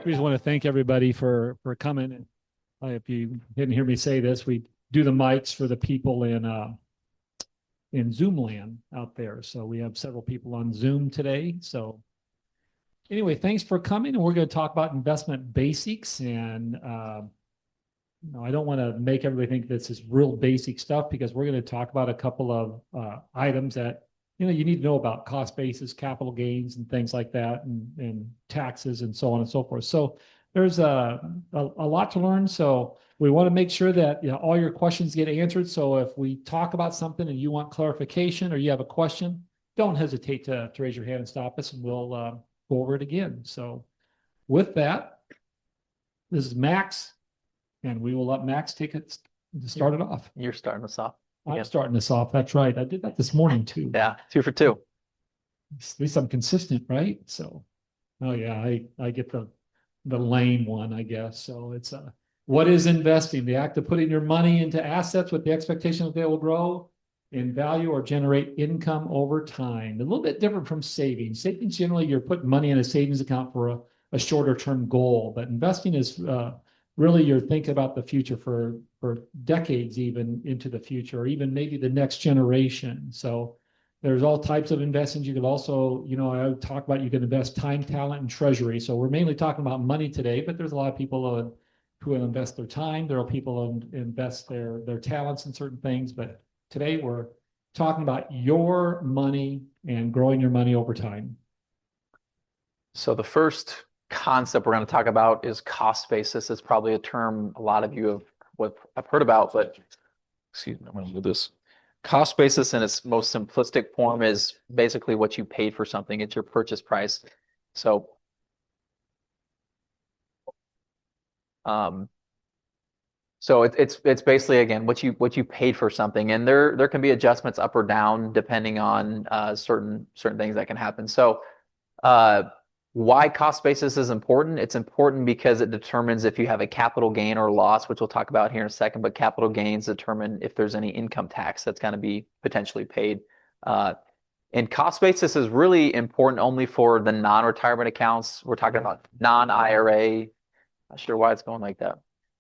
We just want to thank everybody for coming. And if you didn't hear me say this, we do the mics for the people in Zoom land out there. So we have several people on Zoom today. So anyway, thanks for coming. And we're going to talk about investment basics. And I don't want to make everybody think this is real basic stuff because we're going to talk about a couple of items that you need to know about: cost basis, capital gains, and things like that, and taxes, and so on and so forth. So there's a lot to learn. So we want to make sure that all your questions get answered. So if we talk about something and you want clarification or you have a question, don't hesitate to raise your hand and stop us, and we'll go over it again. So with that, this is Max, and we will let Max take it to start it off. You're starting us off. I'm starting this off. That's right. I did that this morning too. Yeah, 2 for 2. At least I'm consistent, right? So, oh yeah, I get the lame one, I guess. So it's what is investing? The act of putting your money into assets with the expectation that they will grow in value or generate income over time. A little bit different from savings. Savings, generally, you're putting money in a savings account for a shorter term goal, but investing is really you're thinking about the future for decades, even into the future, or even maybe the next generation. So there's all types of investments. You could also, I would talk about you can invest time, talent, and treasury. So we're mainly talking about money today, but there's a lot of people who will invest their time. There are people who invest their talents in certain things. But today we're talking about your money and growing your money over time. So the first concept we're going to talk about is cost basis. It's probably a term a lot of you have heard about, but excuse me, I'm going to do this. Cost basis in its most simplistic form is basically what you paid for something. It's your purchase price. So, it's basically, again, what you paid for something, and there can be adjustments up or down depending on certain things that can happen. So, why cost basis is important? It's important because it determines if you have a capital gain or loss, which we'll talk about here in a second, but capital gains determine if there's any income tax that's going to be potentially paid. And cost basis is really important only for the non-retirement accounts. We're talking about non-IRA. Not sure why it's going like that.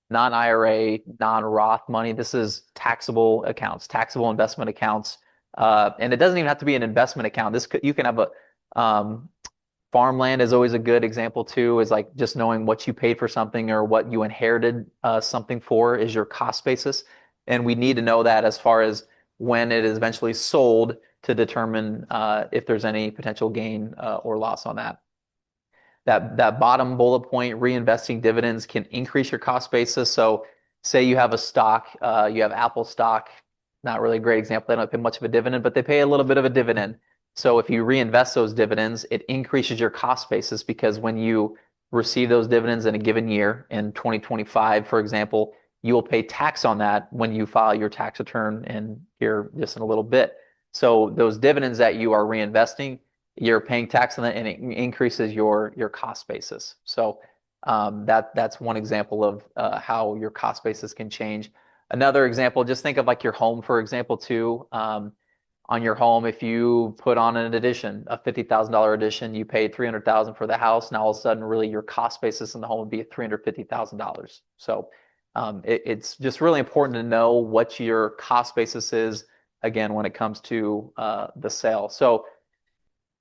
Non-IRA, non-Roth money. This is taxable accounts, taxable investment accounts. And it doesn't even have to be an investment account. You can have a farmland is always a good example too, is like just knowing what you paid for something or what you inherited something for is your cost basis. And we need to know that as far as when it is eventually sold to determine if there's any potential gain or loss on that. That bottom bullet point, reinvesting dividends, can increase your cost basis. So say you have a stock, you have Apple stock, not really a great example. They don't pay much of a dividend, but they pay a little bit of a dividend. So if you reinvest those dividends, it increases your cost basis because when you receive those dividends in a given year, in 2025, for example, you will pay tax on that when you file your tax return in here just in a little bit. So those dividends that you are reinvesting, you're paying tax on that, and it increases your cost basis. So that's one example of how your cost basis can change. Another example, just think of like your home, for example, too. On your home, if you put on an addition, a $50,000 addition, you paid $300,000 for the house. Now all of a sudden, really, your cost basis in the home would be $350,000. So it's just really important to know what your cost basis is, again, when it comes to the sale. So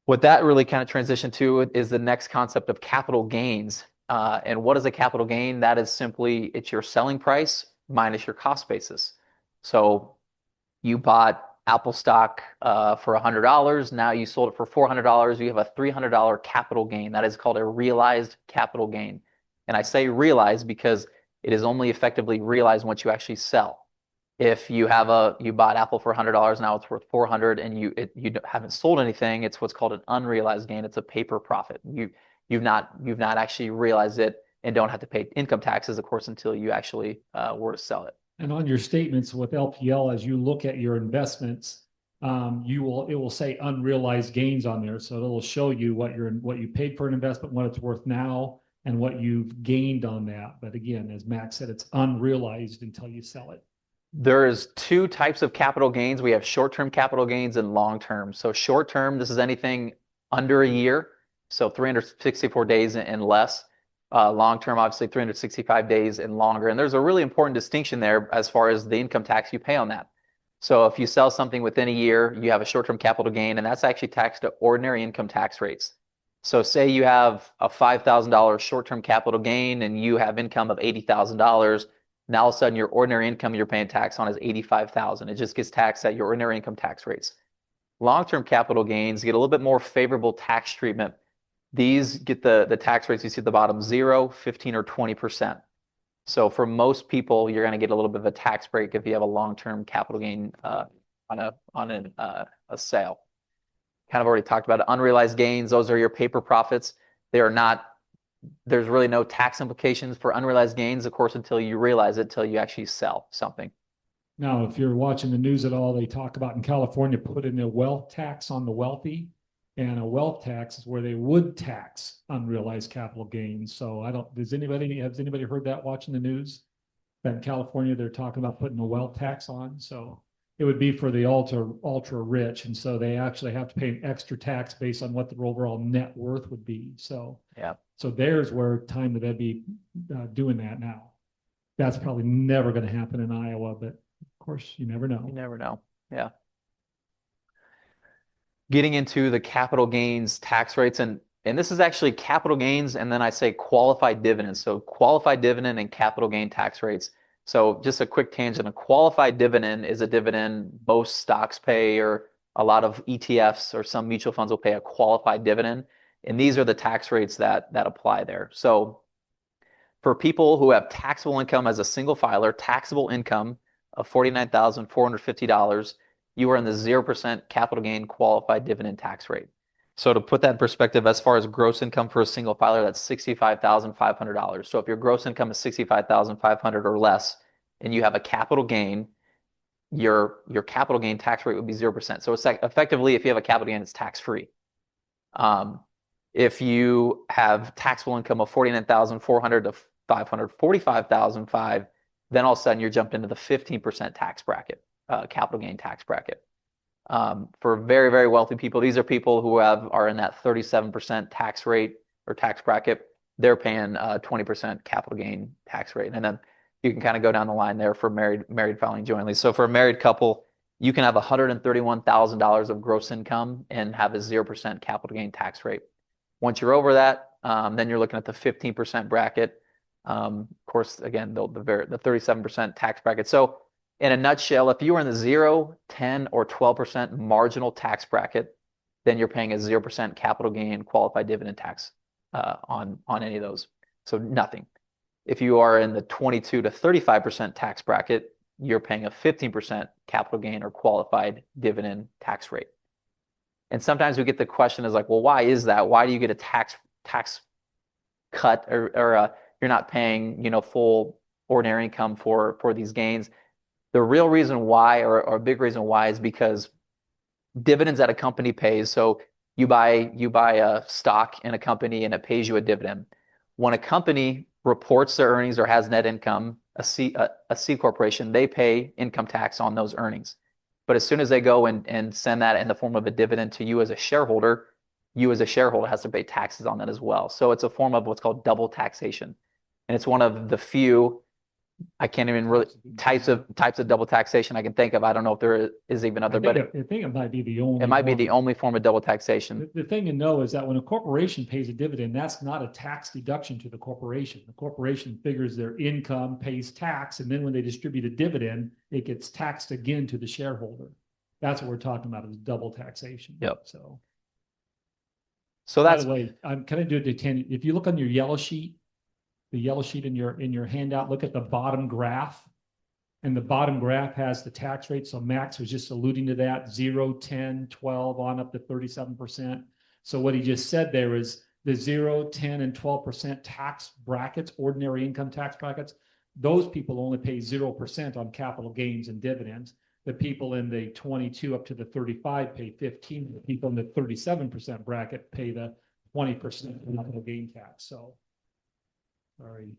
what that really kind of transitioned to is the next concept of capital gains. And what is a capital gain? That is simply, it's your selling price minus your cost basis. So you bought Apple stock for $100. Now you sold it for $400. You have a $300 capital gain. That is called a realized capital gain. And I say realized because it is only effectively realized once you actually sell. If you bought Apple for $100, now it's worth $400, and you haven't sold anything, it's what's called an unrealized gain. It's a paper profit. You've not actually realized it, and don't have to pay income taxes, of course, until you actually were to sell it. And on your statements with LPL, as you look at your investments, it will say unrealized gains on there. So it'll show you what you paid for an investment, what it's worth now, and what you've gained on that. But again, as Max said, it's unrealized until you sell it. There is 2 types of capital gains. We have short-term capital gains and long-term. So short-term, this is anything under a year, so 364 days and less. Long-term, obviously 365 days and longer. And there's a really important distinction there as far as the income tax you pay on that. So if you sell something within a year, you have a short-term capital gain, and that's actually taxed at ordinary income tax rates. So say you have a $5,000 short-term capital gain and you have income of $80,000. Now all of a sudden your ordinary income you're paying tax on is $85,000. It just gets taxed at your ordinary income tax rates. Long-term capital gains get a little bit more favorable tax treatment. These get the tax rates you see at the bottom, 0, 15, or 20%. So for most people, you're going to get a little bit of a tax break if you have a long-term capital gain on a sale. Kind of already talked about it. Unrealized gains, those are your paper profits. There's really no tax implications for unrealized gains, of course, until you realize it, until you actually sell something. Now, if you're watching the news at all, they talk about in California putting a wealth tax on the wealthy, and a wealth tax is where they would tax unrealized capital gains. So has anybody heard that watching the news? That in California, they're talking about putting a wealth tax on. So it would be for the ultra rich. And so they actually have to pay an extra tax based on what their overall net worth would be. So, yeah. So there's where time that they'd be doing that now. That's probably never going to happen in Iowa, but of course, you never know. You never know. Yeah. Getting into the capital gains tax rates, and this is actually capital gains, and then I say qualified dividends. So qualified dividend and capital gain tax rates. So just a quick tangent, a qualified dividend is a dividend most stocks pay, or a lot of ETFs or some mutual funds will pay a qualified dividend. And these are the tax rates that apply there. So for people who have taxable income as a single filer, taxable income of $49,450, you are in the 0% capital gain qualified dividend tax rate. So to put that in perspective, as far as gross income for a single filer, that's $65,500. So if your gross income is $65,500 or less, and you have a capital gain, your capital gain tax rate would be 0%. So it's effectively, if you have a capital gain, it's tax-free. If you have taxable income of $49,400 to $545,500, then all of a sudden you're jumped into the 15% tax bracket, capital gain tax bracket. For very, very wealthy people, these are people who are in that 37% tax rate or tax bracket. They're paying 20% capital gain tax rate. And then you can kind of go down the line there for married filing jointly. So for a married couple, you can have $131,000 of gross income and have a 0% capital gain tax rate. Once you're over that, then you're looking at the 15% bracket. Of course, again, the 37% tax bracket. So in a nutshell, if you are in the 0, 10, or 12% marginal tax bracket, then you're paying a 0% capital gain qualified dividend tax on any of those. So nothing. If you are in the 22 to 35% tax bracket, you're paying a 15% capital gain or qualified dividend tax rate. And sometimes we get the question is like, well, why is that? Why do you get a tax cut, or you're not paying, full ordinary income for these gains? The real reason why, or a big reason why, is because dividends that a company pays. So you buy a stock in a company and it pays you a dividend. When a company reports their earnings or has net income, a C corporation, they pay income tax on those earnings. But as soon as they go and send that in the form of a dividend to you as a shareholder has to pay taxes on that as well. So it's a form of what's called double taxation. And it's one of the few, I can't even really, types of double taxation I can think of. I don't know if there is even other, but I think it might be the only. It might be the only form of double taxation. The thing to know is that when a corporation pays a dividend, that's not a tax deduction to the corporation. The corporation figures their income, pays tax, and then when they distribute a dividend, it gets taxed again to the shareholder. That's what we're talking about, is double taxation. Yep. So that's, by the way, I'm kind of doing the 10. If you look on your yellow sheet, the yellow sheet in your handout, look at the bottom graph. And the bottom graph has the tax rate. So Max was just alluding to that, 0, 10, 12, on up to 37%. So what he just said there is the 0, 10, and 12% tax brackets, ordinary income tax brackets, those people only pay 0% on capital gains and dividends. The people in the 22 up to the 35 pay 15. The people in the 37% bracket pay the 20% capital gain tax. So, sorry.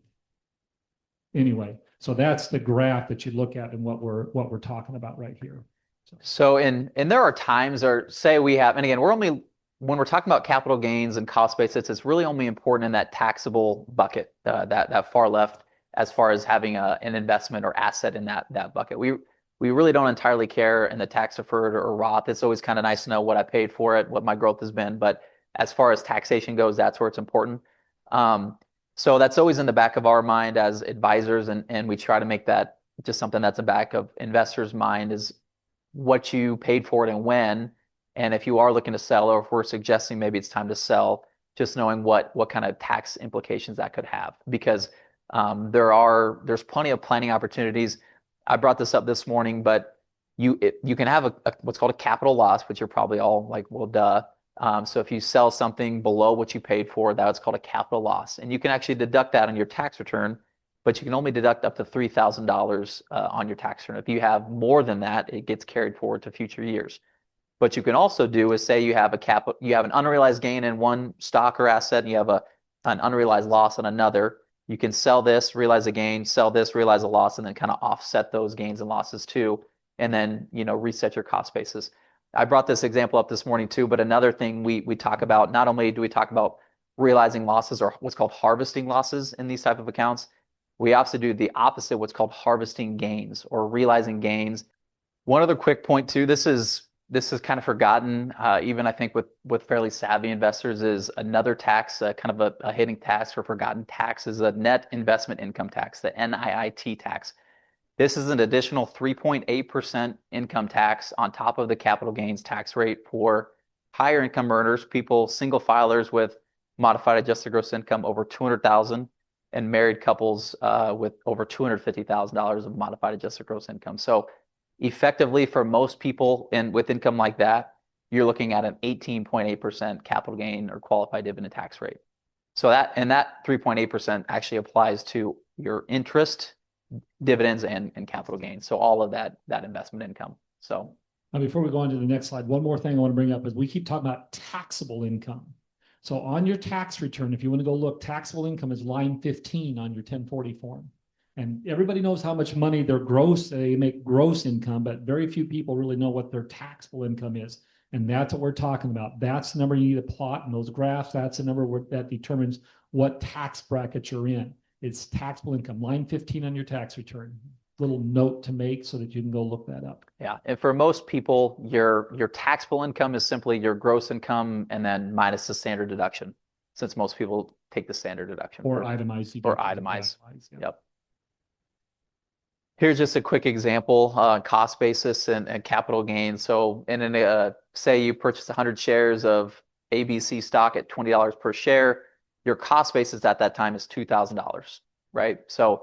Anyway, so that's the graph that you look at and what we're talking about right here. So and there are times, or say we have, and again, we're only when we're talking about capital gains and cost basis, it's really only important in that taxable bucket, that far left, as far as having an investment or asset in that bucket. We really don't entirely care in the tax deferred or Roth. It's always kind of nice to know what I paid for it, what my growth has been. But as far as taxation goes, that's where it's important. So that's always in the back of our mind as advisors, and we try to make that just something that's in the back of investors' mind is what you paid for it and when. And if you are looking to sell, or if we're suggesting maybe it's time to sell, just knowing what kind of tax implications that could have, because there's plenty of planning opportunities. I brought this up this morning, but you can have a what's called a capital loss, which you're probably all like, well, duh. So if you sell something below what you paid for, that's called a capital loss, and you can actually deduct that on your tax return, but you can only deduct up to $3,000 on your tax return. If you have more than that, it gets carried forward to future years. What you can also do is say you have an unrealized gain in one stock or asset, and you have an unrealized loss on another. You can sell this, realize a gain, sell this, realize a loss, and then kind of offset those gains and losses too, and then reset your cost basis. I brought this example up this morning too, but another thing we talk about, not only do we talk about realizing losses or what's called harvesting losses in these type of accounts, we also do the opposite, what's called harvesting gains or realizing gains. One other quick point too, this is kind of forgotten, even I think with fairly savvy investors, is another tax, kind of a hidden tax or forgotten tax, is a net investment income tax, the NIIT tax. This is an additional 3.8% income tax on top of the capital gains tax rate for higher income earners, people, single filers with modified adjusted gross income over 200,000, and married couples with over $250,000 of modified adjusted gross income. So effectively, for most people with income like that, you're looking at an 18.8% capital gain or qualified dividend tax rate. So that 3.8% actually applies to your interest, dividends, and capital gains. So all of that investment income. So now, before we go on to the next slide, one more thing I want to bring up is we keep talking about taxable income. So on your tax return, if you want to go look, taxable income is line 15 on your 1040 form. And everybody knows how much money they make gross income, but very few people really know what their taxable income is. And that's what we're talking about. That's the number you need to plot in those graphs. That's the number that determines what tax bracket you're in. It's taxable income, line 15 on your tax return. Little note to make so that you can go look that up. Yeah, and for most people, your taxable income is simply your gross income and then minus the standard deduction, since most people take the standard deduction. Or itemize. Or itemize. Yeah. Yep. Here's just a quick example, cost basis and capital gain. So say you purchased 100 shares of ABC stock at $20 per share, your cost basis at that time is $2,000, right? So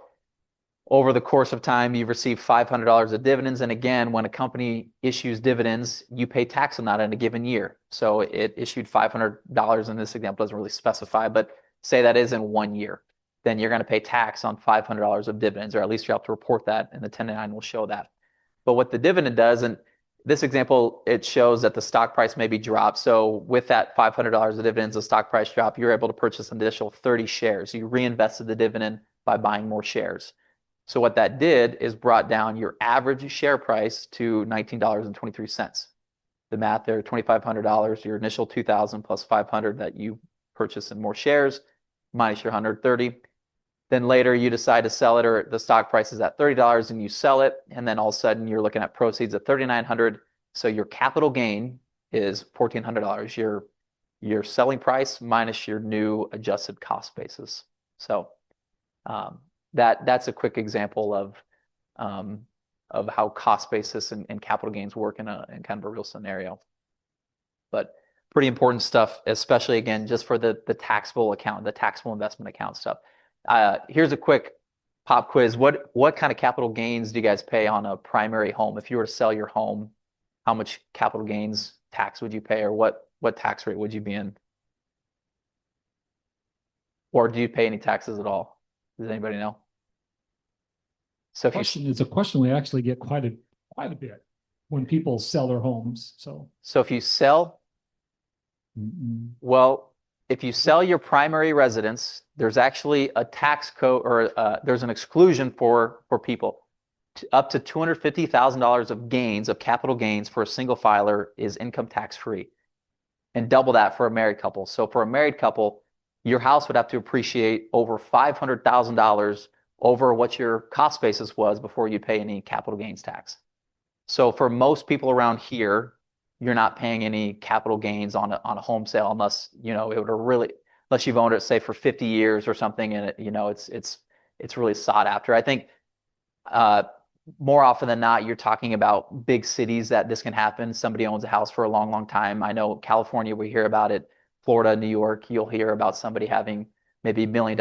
over the course of time, you've received $500 of dividends. And again, when a company issues dividends, you pay tax on that in a given year. So it issued $500 in this example, doesn't really specify, but say that is in 1 year. Then you're going to pay tax on $500 of dividends, or at least you have to report that, and the 1099 will show that. But what the dividend does, and this example, it shows that the stock price maybe dropped. So with that $500 of dividends, the stock price drop, you're able to purchase an additional 30 shares. You reinvested the dividend by buying more shares. So what that did is brought down your average share price to $19.23. The math there, $2,500, your initial $2,000 plus $500 that you purchased in more shares, minus your $130. Then later you decide to sell it, or the stock price is at $30 and you sell it, and then all of a sudden you're looking at proceeds of $3,900. So your capital gain is $1,400. Your selling price minus your new adjusted cost basis. So that's a quick example of how cost basis and capital gains work in kind of a real scenario. But pretty important stuff, especially again, just for the taxable account, the taxable investment account stuff. Here's a quick pop quiz. What kind of capital gains do you guys pay on a primary home? If you were to sell your home, how much capital gains tax would you pay, or what tax rate would you be in? Or do you pay any taxes at all? Does anybody know? So It's a question we actually get quite a bit when people sell their homes. So if you sell, well, if you sell your primary residence, there's actually a tax code, or there's an exclusion for people. Up to $250,000 of gains, of capital gains for a single filer, is income tax free. and double that for a married couple. So for a married couple, your house would have to appreciate over $500,000 over what your cost basis was before you pay any capital gains tax. So for most people around here, you're not paying any capital gains on a home sale unless, it would really, unless you've owned it, say, for 50 years or something, and it's really sought after. I think more often than not, you're talking about big cities that this can happen. Somebody owns a house for a long, long time. I know California, we hear about it. Florida, New York, you'll hear about somebody having maybe $1 million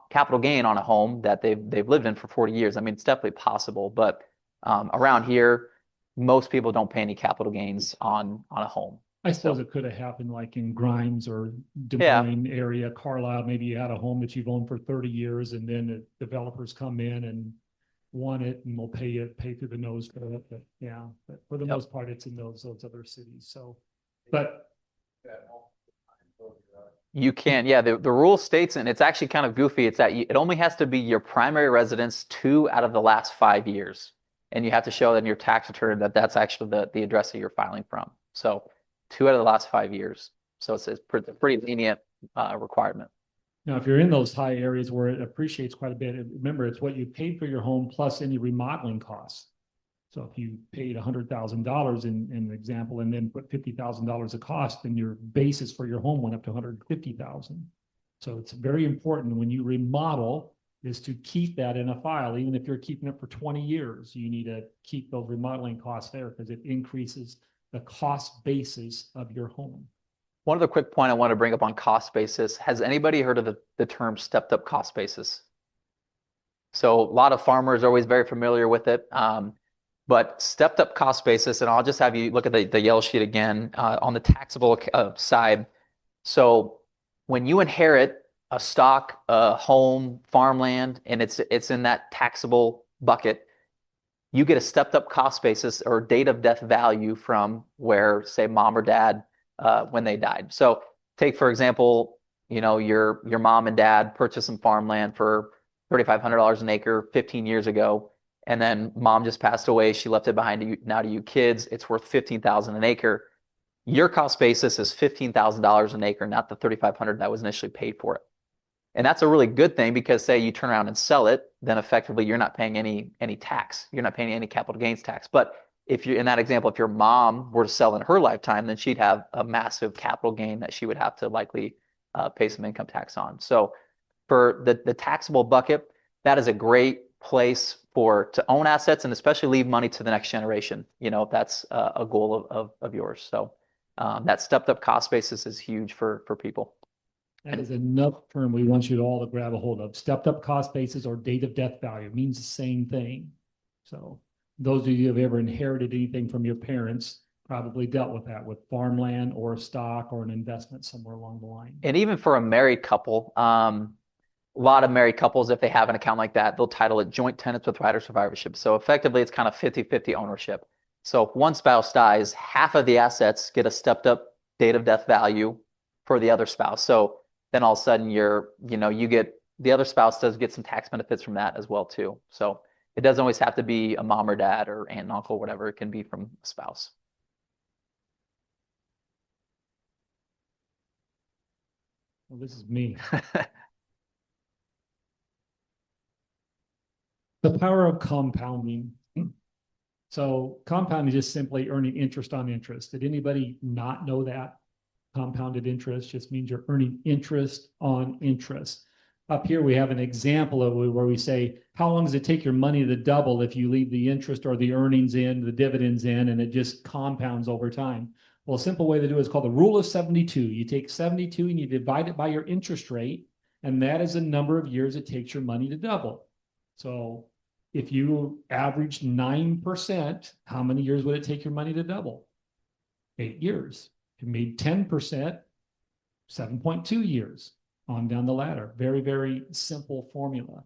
capital gain on a home that they've lived in for 40 years. I mean, it's definitely possible, but around here, most people don't pay any capital gains on a home. I suppose it could have happened like in Grimes or Des Yeah. Moines area, Carlisle. Maybe you had a home that you've owned for 30 years, and then the developers come in and want it, and will pay through the nose for it. But yeah, but for the most part, it's in those other cities. So, but you can, yeah. The rule states, and it's actually kind of goofy. It's that it only has to be your primary residence 2 out of the last 5 years, and you have to show that in your tax return that that's actually the address that you're filing from. So 2 out of the last 5 years. So it's a pretty lenient requirement. now, if you're in those high areas where it appreciates quite a bit, remember, it's what you paid for your home plus any remodeling costs. So if you paid $100,000 in an example, and then put $50,000 of cost, then your basis for your home went up to $150,000. So it's very important when you remodel is to keep that in a file. Even if you're keeping it for 20 years, you need to keep those remodeling costs there because it increases the cost basis of your home. One other quick point I want to bring up on cost basis. Has anybody heard of the term stepped up cost basis? So a lot of farmers are always very familiar with it. But stepped up cost basis, and I'll just have you look at the yellow sheet again on the taxable side. So when you inherit a stock, a home, farmland, and it's in that taxable bucket, you get a stepped up cost basis or date of death value from where, say, mom or dad when they died. So take, for example, your mom and dad purchased some farmland for $3,500 an acre 15 years ago. And then mom just passed away. She left it behind to you, now to you kids. It's worth $15,000 an acre. Your cost basis is $15,000 an acre, not the $3,500 that was initially paid for it. And that's a really good thing because say you turn around and sell it, then effectively you're not paying any tax. You're not paying any capital gains tax. But if you're in that example, if your mom were to sell in her lifetime, then she'd have a massive capital gain that she would have to likely pay some income tax on. So for the taxable bucket, that is a great place to own assets and especially leave money to the next generation, if that's a goal of yours. So that stepped up cost basis is huge for people. That is another term we want you to all to grab a hold of. Stepped up cost basis or date of death value means the same thing. So those of you who have ever inherited anything from your parents probably dealt with that with farmland or stock or an investment somewhere along the line. And even for a married couple, a lot of married couples, if they have an account like that, they'll title it joint tenants with right of survivorship. So effectively, it's kind of 50-50 ownership. So if one spouse dies, half of the assets get a stepped up date of death value for the other spouse. So then all of a sudden you get, the other spouse does get some tax benefits from that as well too. So it doesn't always have to be a mom or dad or aunt and uncle, whatever. It can be from a spouse. Well, this is me. The power of compounding. So compounding is just simply earning interest on interest. Did anybody not know that? Compounded interest just means you're earning interest on interest. Up here, we have an example of where we say, how long does it take your money to double if you leave the interest or the earnings in, the dividends in, and it just compounds over time? Well, a simple way to do it is called the rule of 72. You take 72 and you divide it by your interest rate, and that is the number of years it takes your money to double. So if you averaged 9%, how many years would it take your money to double? 8 years. If you made 10%, 7.2 years on down the ladder. Very, very simple formula.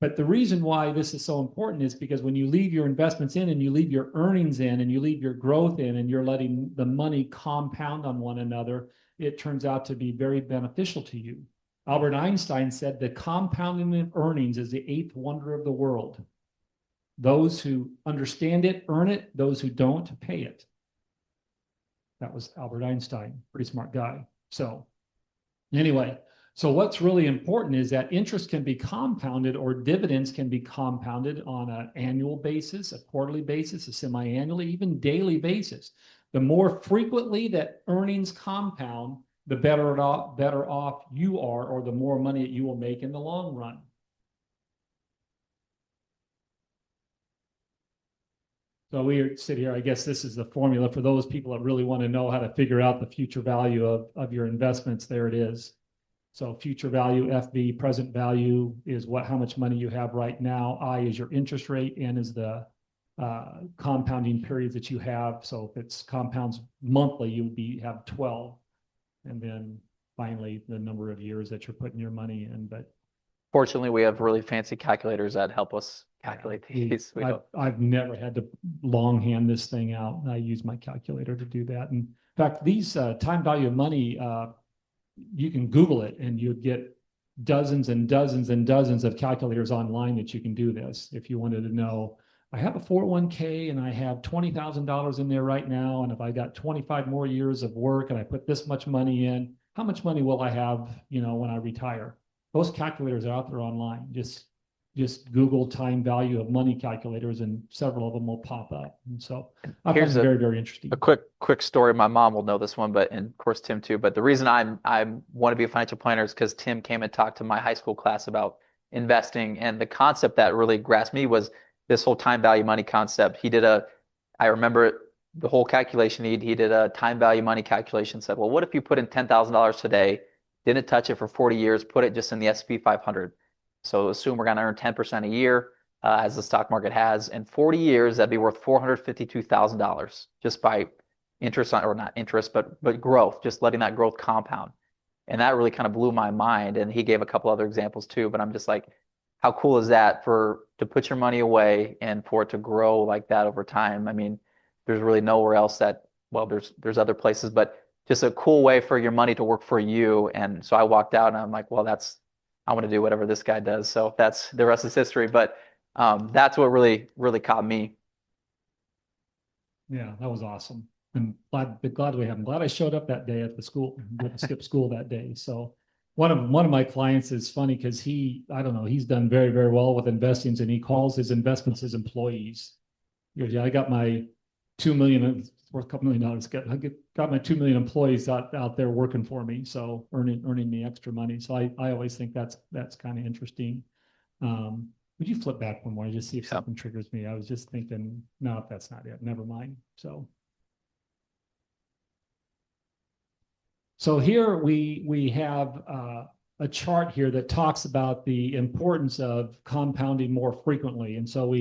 But the reason why this is so important is because when you leave your investments in and you leave your earnings in and you leave your growth in and you're letting the money compound on one another, it turns out to be very beneficial to you. Albert Einstein said the compounding of earnings is the 8th wonder of the world. Those who understand it, earn it. Those who don't, pay it. That was Albert Einstein, pretty smart guy. So anyway, so what's really important is that interest can be compounded or dividends can be compounded on an annual basis, a quarterly basis, a semi-annually, even daily basis. The more frequently that earnings compound, the better off you are, or the more money that you will make in the long run. So we sit here, I guess this is the formula for those people that really want to know how to figure out the future value of your investments. There it is. So future value, FV, present value is how much money you have right now. I is your interest rate, N is the compounding periods that you have. So if it's compounds monthly, you would have 12. And then finally, the number of years that you're putting your money in. But fortunately, we have really fancy calculators that help us calculate these. I've never had to longhand this thing out. I use my calculator to do that. And in fact, these time value of money, you can Google it and you'd get dozens and dozens and dozens of calculators online that you can do this. If you wanted to know, I have a 401k and I have $20,000 in there right now. And if I got 25 more years of work and I put this much money in, how much money will I have, when I retire? Those calculators are out there online. Just Google time value of money calculators and several of them will pop up. And so I find it very, very interesting. A quick story. My mom will know this one, but and of course Tim too. But the reason I want to be a financial planner is because Tim came and talked to my high school class about investing, and the concept that really grasped me was this whole time value money concept. I remember the whole calculation. He did a time value money calculation. Said, well, what if you put in $10,000 today, didn't touch it for 40 years, put it just in the S&P 500. So assume we're going to earn 10% a year, as the stock market has. In 40 years, that'd be worth $452,000 just by interest or not interest, but growth, just letting that growth compound. And that really kind of blew my mind. And he gave a couple other examples too. But I'm just like, how cool is that to put your money away and for it to grow like that over time? I mean, there's really nowhere else there's other places, but just a cool way for your money to work for you. And so I walked out and I'm like, well, I want to do whatever this guy does. So that's the rest is history. But that's what really, really caught me. Yeah, that was awesome. I'm glad we have. I'm glad I showed up that day at the school. Didn't skip school that day. So one of my clients is funny because I don't know, he's done very, very well with investings, and he calls his investments his employees. He goes, yeah, I got my 2 million, worth a couple $1 million. I got my 2 million employees out there working for me, so earning me extra money. So I always think that's kind of interesting. Would you flip back one more just see if something triggers me? I was just thinking, no, that's not it. Never mind. So here we have a chart here that talks about the importance of compounding more frequently. And so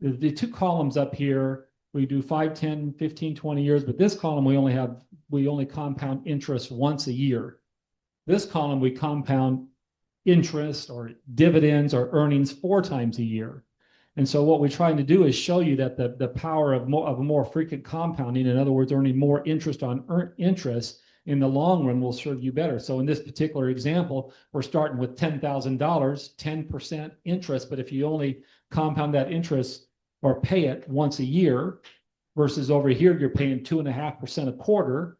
the two columns up here, we do 5, 10, 15, 20 years, but this column we only compound interest once a year. This column we compound interest or dividends or earnings 4 times a year. And so what we're trying to do is show you that the power of a more frequent compounding, in other words, earning more interest on interest in the long run will serve you better. So in this particular example, we're starting with $10,000, 10% interest, but if you only compound that interest or pay it once a year versus over here, you're paying 2.5% a quarter,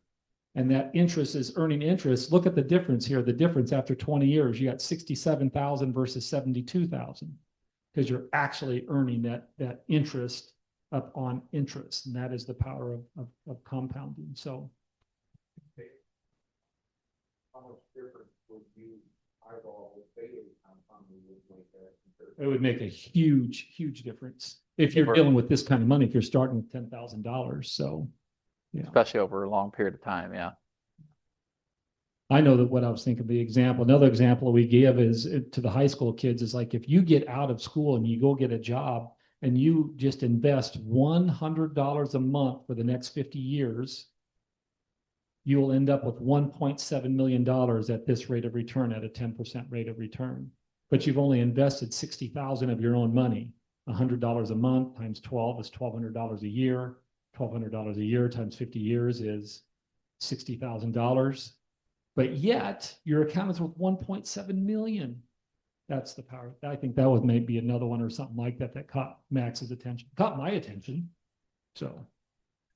and that interest is earning interest. Look at the difference here. The difference after 20 years, you got 67,000 versus 72,000 because you're actually earning that interest up on interest. And that is the power of compounding. So how much difference would you eyeball with daily compounding would make that? It would make a huge, huge difference if you're dealing with this kind of money, if you're starting with $10,000. So, yeah. Especially over a long period of time. Yeah. I know that what I was thinking, another example we give is to the high school kids is like, if you get out of school and you go get a job and you just invest $100 a month for the next 50 years, you will end up with $1.7 million at this rate of return, at a 10% rate of return. But you've only invested 60,000 of your own money. $100 a month times 12 is $1,200 a year. $1,200 a year times 50 years is $60,000. But yet your account is worth 1.7 million. That's the power. I think that was maybe another one or something like that caught Max's attention, caught my attention. So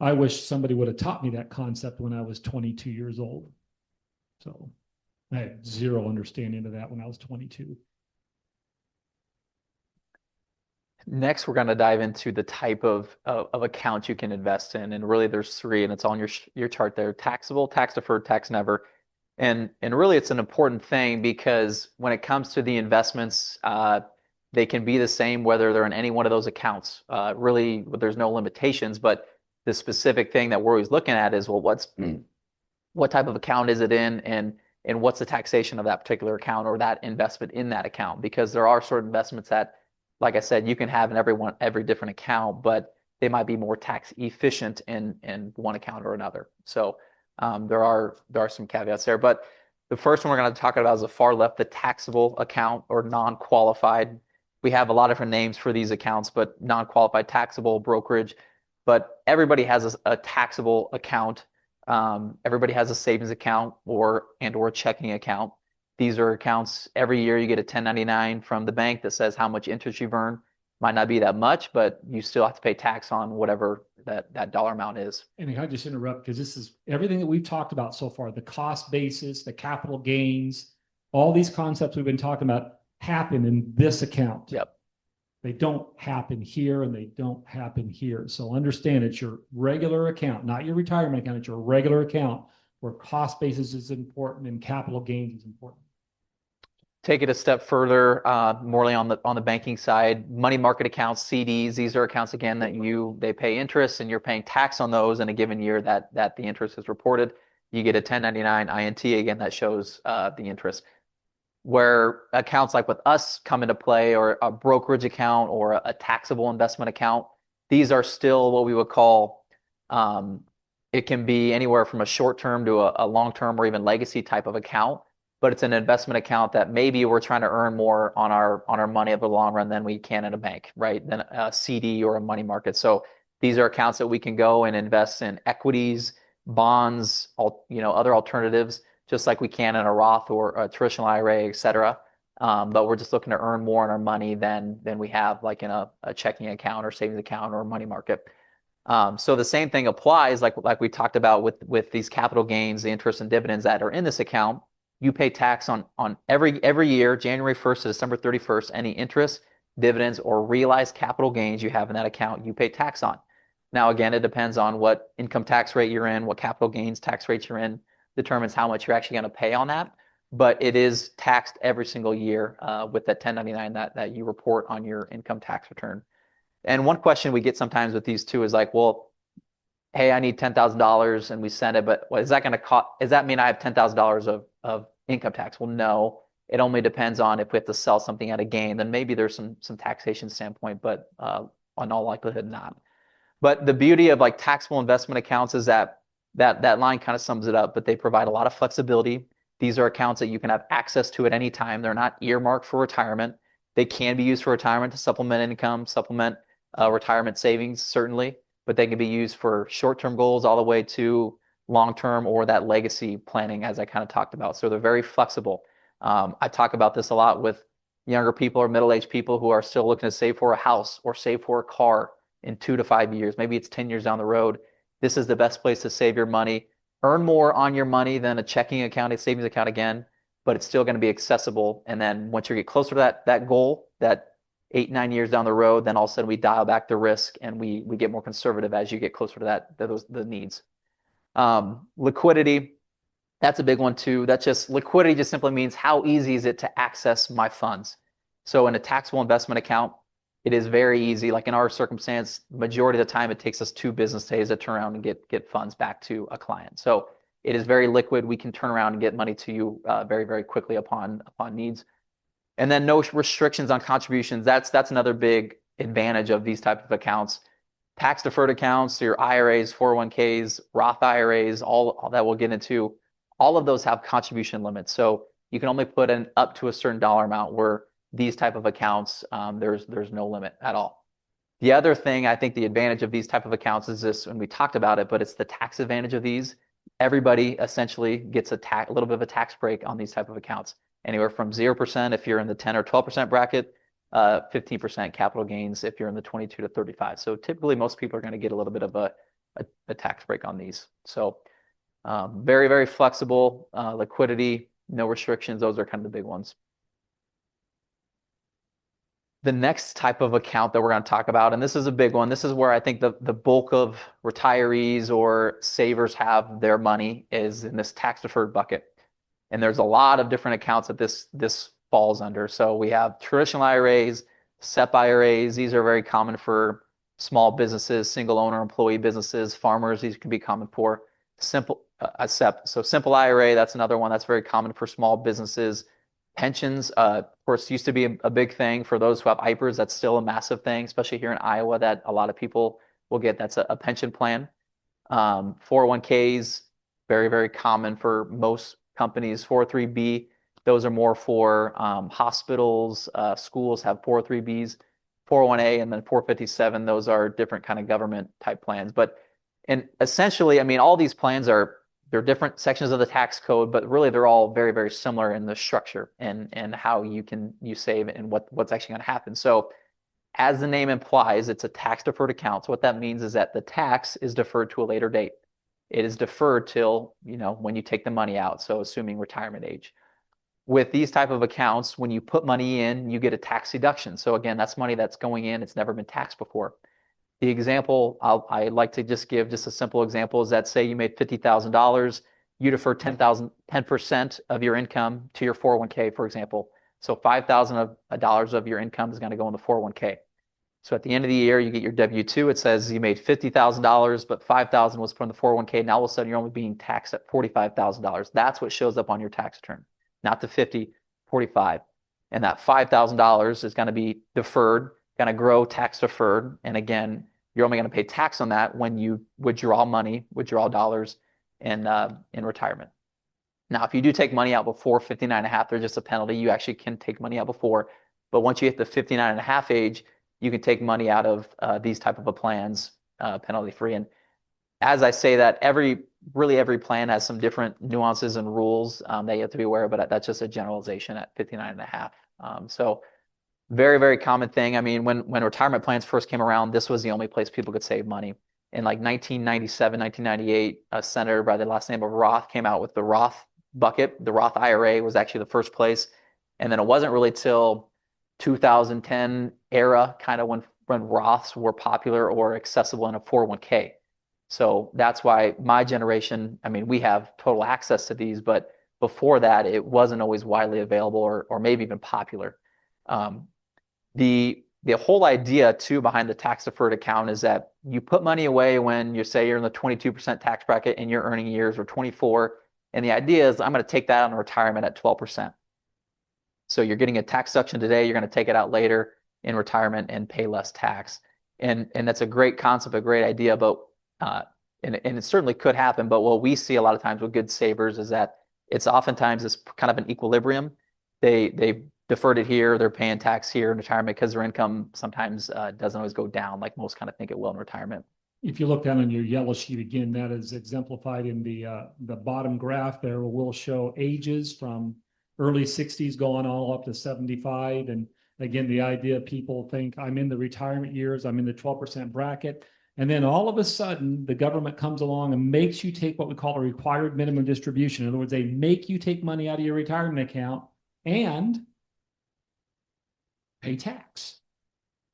I wish somebody would have taught me that concept when I was 22 years old. So I had zero understanding of that when I was 22. Next, we're going to dive into the type of account you can invest in. And really there's three, and it's on your chart there: taxable, tax deferred, tax never. And really it's an important thing, because when it comes to the investments, they can be the same whether they're in any one of those accounts. Really, there's no limitations, but the specific thing that we're always looking at is, well, what type of account is it in, and what's the taxation of that particular account or that investment in that account? Because there are certain investments that, like I said, you can have in every different account, but they might be more tax efficient in one account or another. So there are some caveats there. But the first one we're going to talk about is the far left, the taxable account or non-qualified. We have a lot of different names for these accounts, but non-qualified, taxable, brokerage. But everybody has a taxable account. Everybody has a savings account or a checking account. These are accounts, every year you get a 1099 from the bank that says how much interest you've earned. Might not be that much, but you still have to pay tax on whatever that dollar amount is. And can I just interrupt, because this is everything that we've talked about so far: the cost basis, the capital gains, all these concepts we've been talking about happen in this account. Yep. They don't happen here, and they don't happen here. So understand, it's your regular account, not your retirement account. It's your regular account where cost basis is important and capital gains is important. Take it a step further, morely on the banking side, money market accounts, CDs. These are accounts, again, that they pay interest, and you're paying tax on those in a given year that the interest is reported. You get a 1099 INT, again, that shows the interest. Where accounts like with us come into play, or a brokerage account or a taxable investment account, these are still what we would call, it can be anywhere from a short-term to a long-term or even legacy type of account. But it's an investment account that maybe we're trying to earn more on our money over the long run than we can in a bank, right? Than a CD or a money market. So these are accounts that we can go and invest in equities, bonds, other alternatives, just like we can in a Roth or a traditional IRA, et cetera. But we're just looking to earn more on our money than we have like in a checking account or savings account or money market. So the same thing applies, like we talked about with these capital gains, the interest and dividends that are in this account. You pay tax on every year, January 1st to December 31st, any interest, dividends, or realized capital gains you have in that account, you pay tax on. Now, again, it depends on what income tax rate you're in, what capital gains tax rate you're in, determines how much you're actually going to pay on that. But it is taxed every single year with that 1099 that you report on your income tax return. And one question we get sometimes with these two is like, well, hey, I need $10,000 and we send it, but what is that going to cost? Does that mean I have $10,000 of income tax? Well, no, it only depends on if we have to sell something at a gain, then maybe there's some taxation standpoint, but on all likelihood, not. But the beauty of like taxable investment accounts is that line kind of sums it up, but they provide a lot of flexibility. These are accounts that you can have access to at any time. They're not earmarked for retirement. They can be used for retirement to supplement income, supplement retirement savings, certainly, but they can be used for short-term goals all the way to long-term or that legacy planning, as I kind of talked about. So they're very flexible. I talk about this a lot with younger people or middle-aged people who are still looking to save for a house or save for a car in 2 to 5 years. Maybe it's 10 years down the road. This is the best place to save your money. Earn more on your money than a checking account, a savings account again, but it's still going to be accessible. And then once you get closer to that goal, that 8, 9 years down the road, then all of a sudden we dial back the risk and we get more conservative as you get closer to the needs. Liquidity, that's a big one too. Liquidity just simply means how easy is it to access my funds. So in a taxable investment account, it is very easy. Like in our circumstance, majority of the time it takes us 2 business days to turn around and get funds back to a client. So it is very liquid. We can turn around and get money to you very, very quickly upon needs. And then no restrictions on contributions. That's another big advantage of these type of accounts. Tax deferred accounts, so your IRAs, 401ks, Roth IRAs, all that we'll get into, all of those have contribution limits. So you can only put in up to a certain dollar amount, where these type of accounts, there's no limit at all. The other thing, I think the advantage of these type of accounts is this, and we talked about it, but it's the tax advantage of these. Everybody essentially gets a little bit of a tax break on these type of accounts, anywhere from 0% if you're in the 10 or 12% bracket, 15% capital gains if you're in the 22 to 35. So typically most people are going to get a little bit of a tax break on these. So very, very flexible, liquidity, no restrictions. Those are kind of the big ones. The next type of account that we're going to talk about, and this is a big one, this is where I think the bulk of retirees or savers have their money, is in this tax deferred bucket. And there's a lot of different accounts that this falls under. So we have traditional IRAs, SEP IRAs. These are very common for small businesses, single owner employee businesses, farmers. These can be common for simple SEP. So simple IRA, that's another one that's very common for small businesses. Pensions, of course, used to be a big thing for those who have IPERs. That's still a massive thing, especially here in Iowa, that a lot of people will get. That's a pension plan. 401ks, very, very common for most companies. 403b, those are more for hospitals, schools have 403bs. 401a and then 457, those are different kind of government type plans. And essentially, I mean, all these plans they're different sections of the tax code, but really they're all very, very similar in the structure and how you save and what's actually going to happen. So as the name implies, it's a tax deferred account. So what that means is that the tax is deferred to a later date. It is deferred till, when you take the money out. So assuming retirement age. With these type of accounts, when you put money in, you get a tax deduction. So again, that's money that's going in. It's never been taxed before. The example I like to just give, just a simple example, is that say you made $50,000, you defer 10% of your income to your 401k, for example. So $5,000 of your income is going to go in the 401k. So at the end of the year, you get your W-2. It says you made $50,000, but $5,000 was put in the 401k. Now all of a sudden you're only being taxed at $45,000. That's what shows up on your tax return, not the 50, 45. And that $5,000 is going to be deferred, going to grow tax deferred. And again, you're only going to pay tax on that when you withdraw dollars in retirement. Now, if you do take money out before 59.5, there's just a penalty. You actually can take money out before, but once you hit the 59.5 age, you can take money out of these type of plans penalty free. And as I say that, every plan has some different nuances and rules that you have to be aware of, but that's just a generalization at 59.5. So very, very common thing. I mean, when retirement plans first came around, this was the only place people could save money. In like 1997, 1998, a senator by the last name of Roth came out with the Roth bucket. The Roth IRA was actually the first place. And then it wasn't really till 2010 era, kind of when Roths were popular or accessible in a 401k. So that's why my generation, I mean, we have total access to these, but before that, it wasn't always widely available or maybe even popular. The whole idea too behind the tax deferred account is that you put money away when you say you're in the 22% tax bracket and your earning years are 24. And the idea is I'm going to take that on retirement at 12%. So you're getting a tax deduction today, you're going to take it out later in retirement and pay less tax. And that's a great concept, a great idea, but and it certainly could happen. But what we see a lot of times with good savers is that it's oftentimes this kind of an equilibrium. They deferred it here, they're paying tax here in retirement because their income sometimes doesn't always go down like most kind of think it will in retirement. If you look down on your yellow sheet again, that is exemplified in the bottom graph there. We'll show ages from early 60s going all up to 75. And again, the idea people think I'm in the retirement years, I'm in the 12% bracket. And then all of a sudden, the government comes along and makes you take what we call a required minimum distribution. In other words, they make you take money out of your retirement account and pay tax.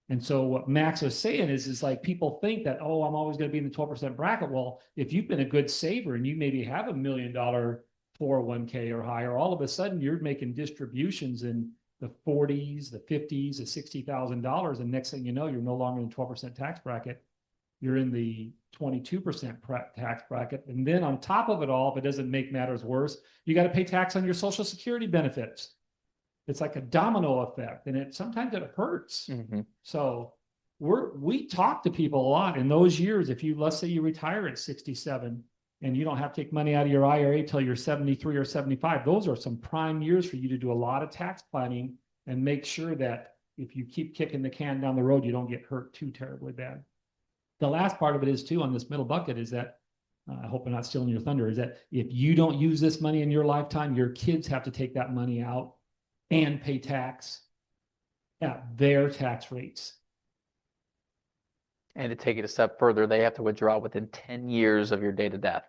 And so what Max was saying is like people think that, oh, I'm always going to be in the 12% bracket. Well, if you've been a good saver and you maybe have $1 million 401k or higher, all of a sudden you're making distributions in the 40s, the 50s, the $60,000. And next thing you know, you're no longer in the 12% tax bracket. You're in the 22% tax bracket. And then on top of it all, if it doesn't make matters worse, you got to pay tax on your Social Security benefits. It's like a domino effect, and sometimes it hurts. Mm-hmm. So we talk to people a lot in those years. If let's say you retire at 67 and you don't have to take money out of your IRA till you're 73 or 75, those are some prime years for you to do a lot of tax planning and make sure that if you keep kicking the can down the road, you don't get hurt too terribly bad. The last part of it is too, on this middle bucket, is that I hope I'm not stealing your thunder, is that if you don't use this money in your lifetime, your kids have to take that money out and pay tax at their tax rates. And to take it a step further, they have to withdraw within 10 years of your date of death.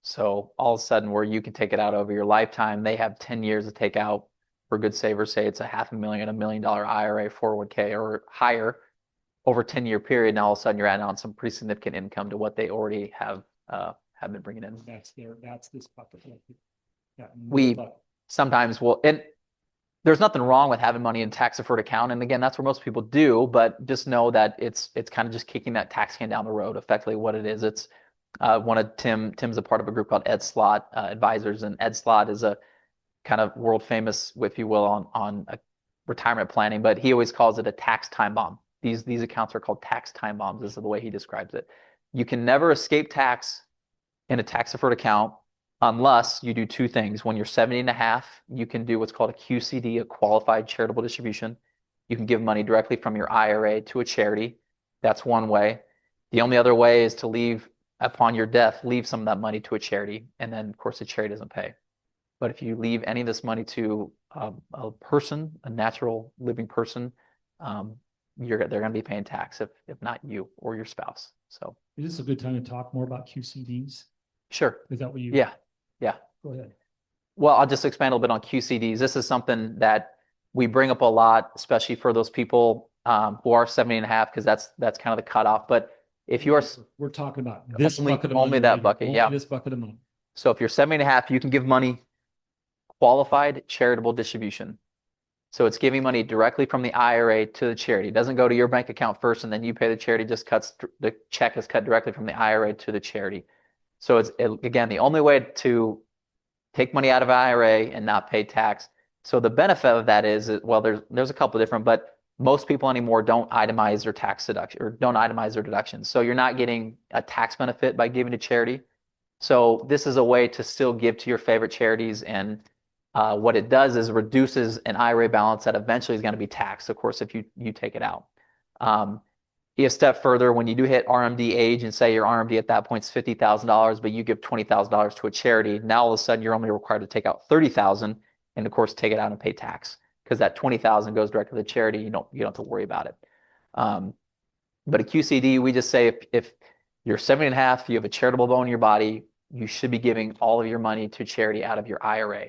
So all of a sudden, where you can take it out over your lifetime, they have 10 years to take out. For good savers, say it's a $500,000, $1 million IRA, 401k, or higher over a 10-year period. Now all of a sudden, you're adding on some pretty significant income to what they already have been bringing in. That's this bucket. Yeah, We sometimes will, and there's nothing wrong with having money in tax deferred account. And again, that's what most people do, but just know that it's kind of just kicking that tax can down the road. Effectively what it is. It's one of Tim's a part of a group called Ed Slott Advisors, and Ed Slott is a kind of world famous, if you will, on retirement planning, but he always calls it a tax time bomb. These accounts are called tax time bombs. This is the way he describes it. You can never escape tax in a tax deferred account unless you do two things. When you're 70 and a half, you can do what's called a QCD, a qualified charitable distribution. You can give money directly from your IRA to a charity. That's one way. The only other way is to leave, upon your death, leave some of that money to a charity. And then, of course, the charity doesn't pay. But if you leave any of this money to a person, a natural living person, they're going to be paying tax if not you or your spouse. So is this a good time to talk more about QCDs? Sure. Is that what you? Yeah. Go ahead. Well, I'll just expand a little bit on QCDs. This is something that we bring up a lot, especially for those people who are 70 and a half, because that's kind of the cutoff. But if you are, we're talking about this only, bucket of money. only that bucket, only yeah. This bucket of money. So if you're 70 and a half, you can give money, qualified charitable distribution. So it's giving money directly from the IRA to the charity. It doesn't go to your bank account first and then you pay the charity. Just the check is cut directly from the IRA to the charity. So it's again the only way to take money out of IRA and not pay tax. So the benefit of that is, well, there's a couple of different, but most people anymore don't itemize their tax deduction or don't itemize their deductions. So you're not getting a tax benefit by giving to charity. So this is a way to still give to your favorite charities, and what it does is reduces an IRA balance that eventually is going to be taxed, of course, if you take it out. A step further, when you do hit RMD age, and say your RMD at that point is $50,000, but you give $20,000 to a charity, now all of a sudden you're only required to take out $30,000, and of course take it out and pay tax, because that $20,000 goes directly to the charity. You don't have to worry about it. But a QCD, we just say if you're 70 and a half, you have a charitable bone in your body, you should be giving all of your money to charity out of your IRA.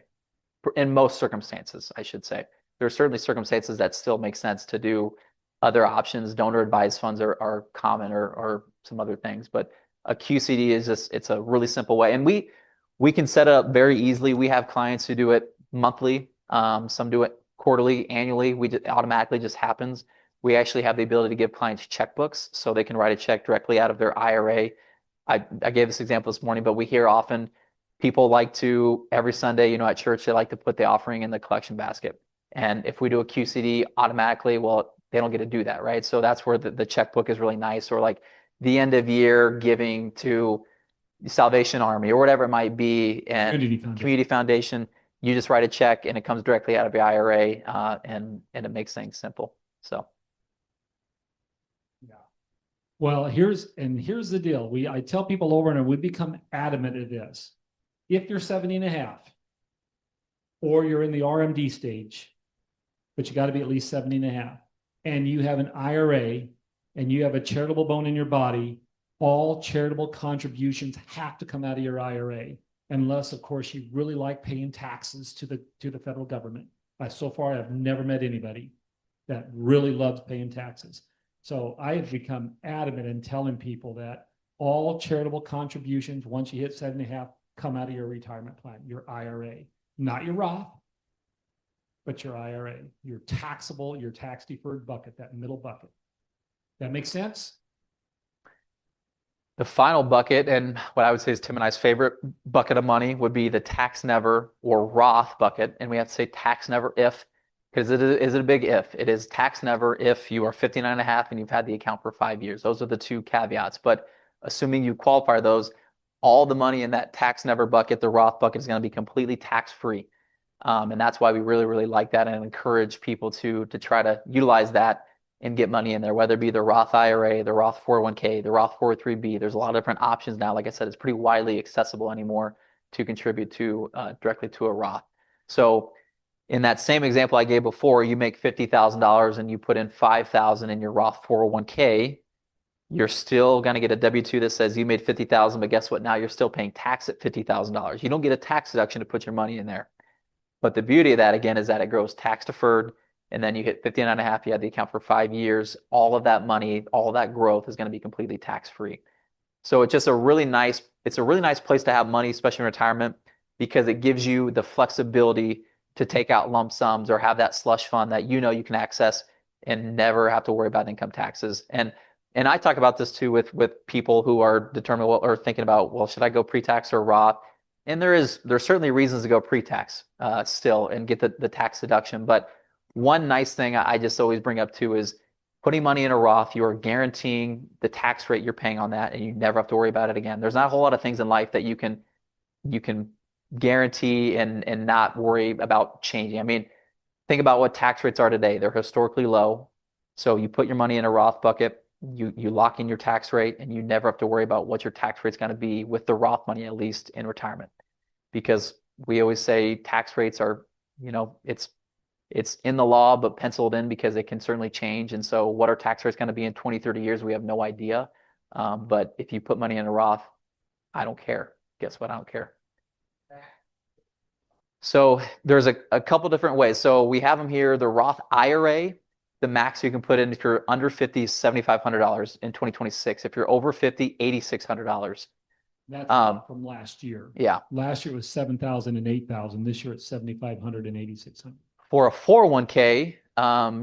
In most circumstances, I should say. There are certainly circumstances that still make sense to do other options. Donor advised funds are common, or some other things, but a QCD is just, it's a really simple way. And we can set it up very easily. We have clients who do it monthly. Some do it quarterly, annually. It automatically just happens. We actually have the ability to give clients checkbooks so they can write a check directly out of their IRA. I gave this example this morning, but we hear often people like to, every Sunday, at church, they like to put the offering in the collection basket. And if we do a QCD automatically, well, they don't get to do that, right? So that's where the checkbook is really nice, or like the end of year giving to Salvation Army or whatever it might be, and Community Foundation. You just write a check and it comes directly out of your IRA, and it makes things simple. So. Yeah. Well, here's the deal. I tell people over and over, we become adamant at this. If you're 70 and a half, or you're in the RMD stage, but you got to be at least 70 and a half, and you have an IRA and you have a charitable bone in your body, all charitable contributions have to come out of your IRA, unless, of course, you really like paying taxes to the federal government. So far, I've never met anybody that really loves paying taxes. So I have become adamant in telling people that all charitable contributions, once you hit 70 and a half, come out of your retirement plan, your IRA, not your Roth, but your IRA, your taxable, your tax deferred bucket, that middle bucket. That makes sense? The final bucket, and what I would say is Tim and I's favorite bucket of money, would be the tax never or Roth bucket. And we have to say tax never if, because it is a big if. It is tax never if you are 59 and a half and you've had the account for 5 years. Those are the two caveats. But assuming you qualify those, all the money in that tax never bucket, the Roth bucket, is going to be completely tax free. And that's why we really, really like that and encourage people to try to utilize that and get money in there, whether it be the Roth IRA, the Roth 401k, the Roth 403b. There's a lot of different options now. Like I said, it's pretty widely accessible anymore to contribute to directly to a Roth. So in that same example I gave before, you make $50,000 and you put in $5,000 in your Roth 401k. You're still going to get a W-2 that says you made 50,000, but guess what? Now you're still paying tax at $50,000. You don't get a tax deduction to put your money in there. But the beauty of that, again, is that it grows tax deferred. And then you hit 59 and a half, you have the account for 5 years. All of that money, all of that growth is going to be completely tax free. So it's just a really nice, it's a really nice place to have money, especially in retirement, because it gives you the flexibility to take out lump sums or have that slush fund that you know you can access and never have to worry about income taxes. And I talk about this too with people who are determined or thinking about, well, should I go pre-tax or Roth? And there's certainly reasons to go pre-tax still and get the tax deduction. But one nice thing I just always bring up too is putting money in a Roth, you are guaranteeing the tax rate you're paying on that, and you never have to worry about it again. There's not a whole lot of things in life that you can guarantee and not worry about changing. I mean, think about what tax rates are today. They're historically low. So you put your money in a Roth bucket, you lock in your tax rate, and you never have to worry about what your tax rate's going to be with the Roth money, at least in retirement. Because we always say tax rates are, it's in the law, but penciled in because it can certainly change. And so what our tax rate's going to be in 20, 30 years, we have no idea. But if you put money in a Roth, I don't care. Guess what? I don't care. So there's a couple different ways. So we have them here. The Roth IRA, the max you can put in if you're under 50 is $7,500 in 2026. If you're over 50, $8,600. That's from last year. Yeah. Last year it was 7,000 and 8,000. This year it's 7,500 and 8,600. For a 401k,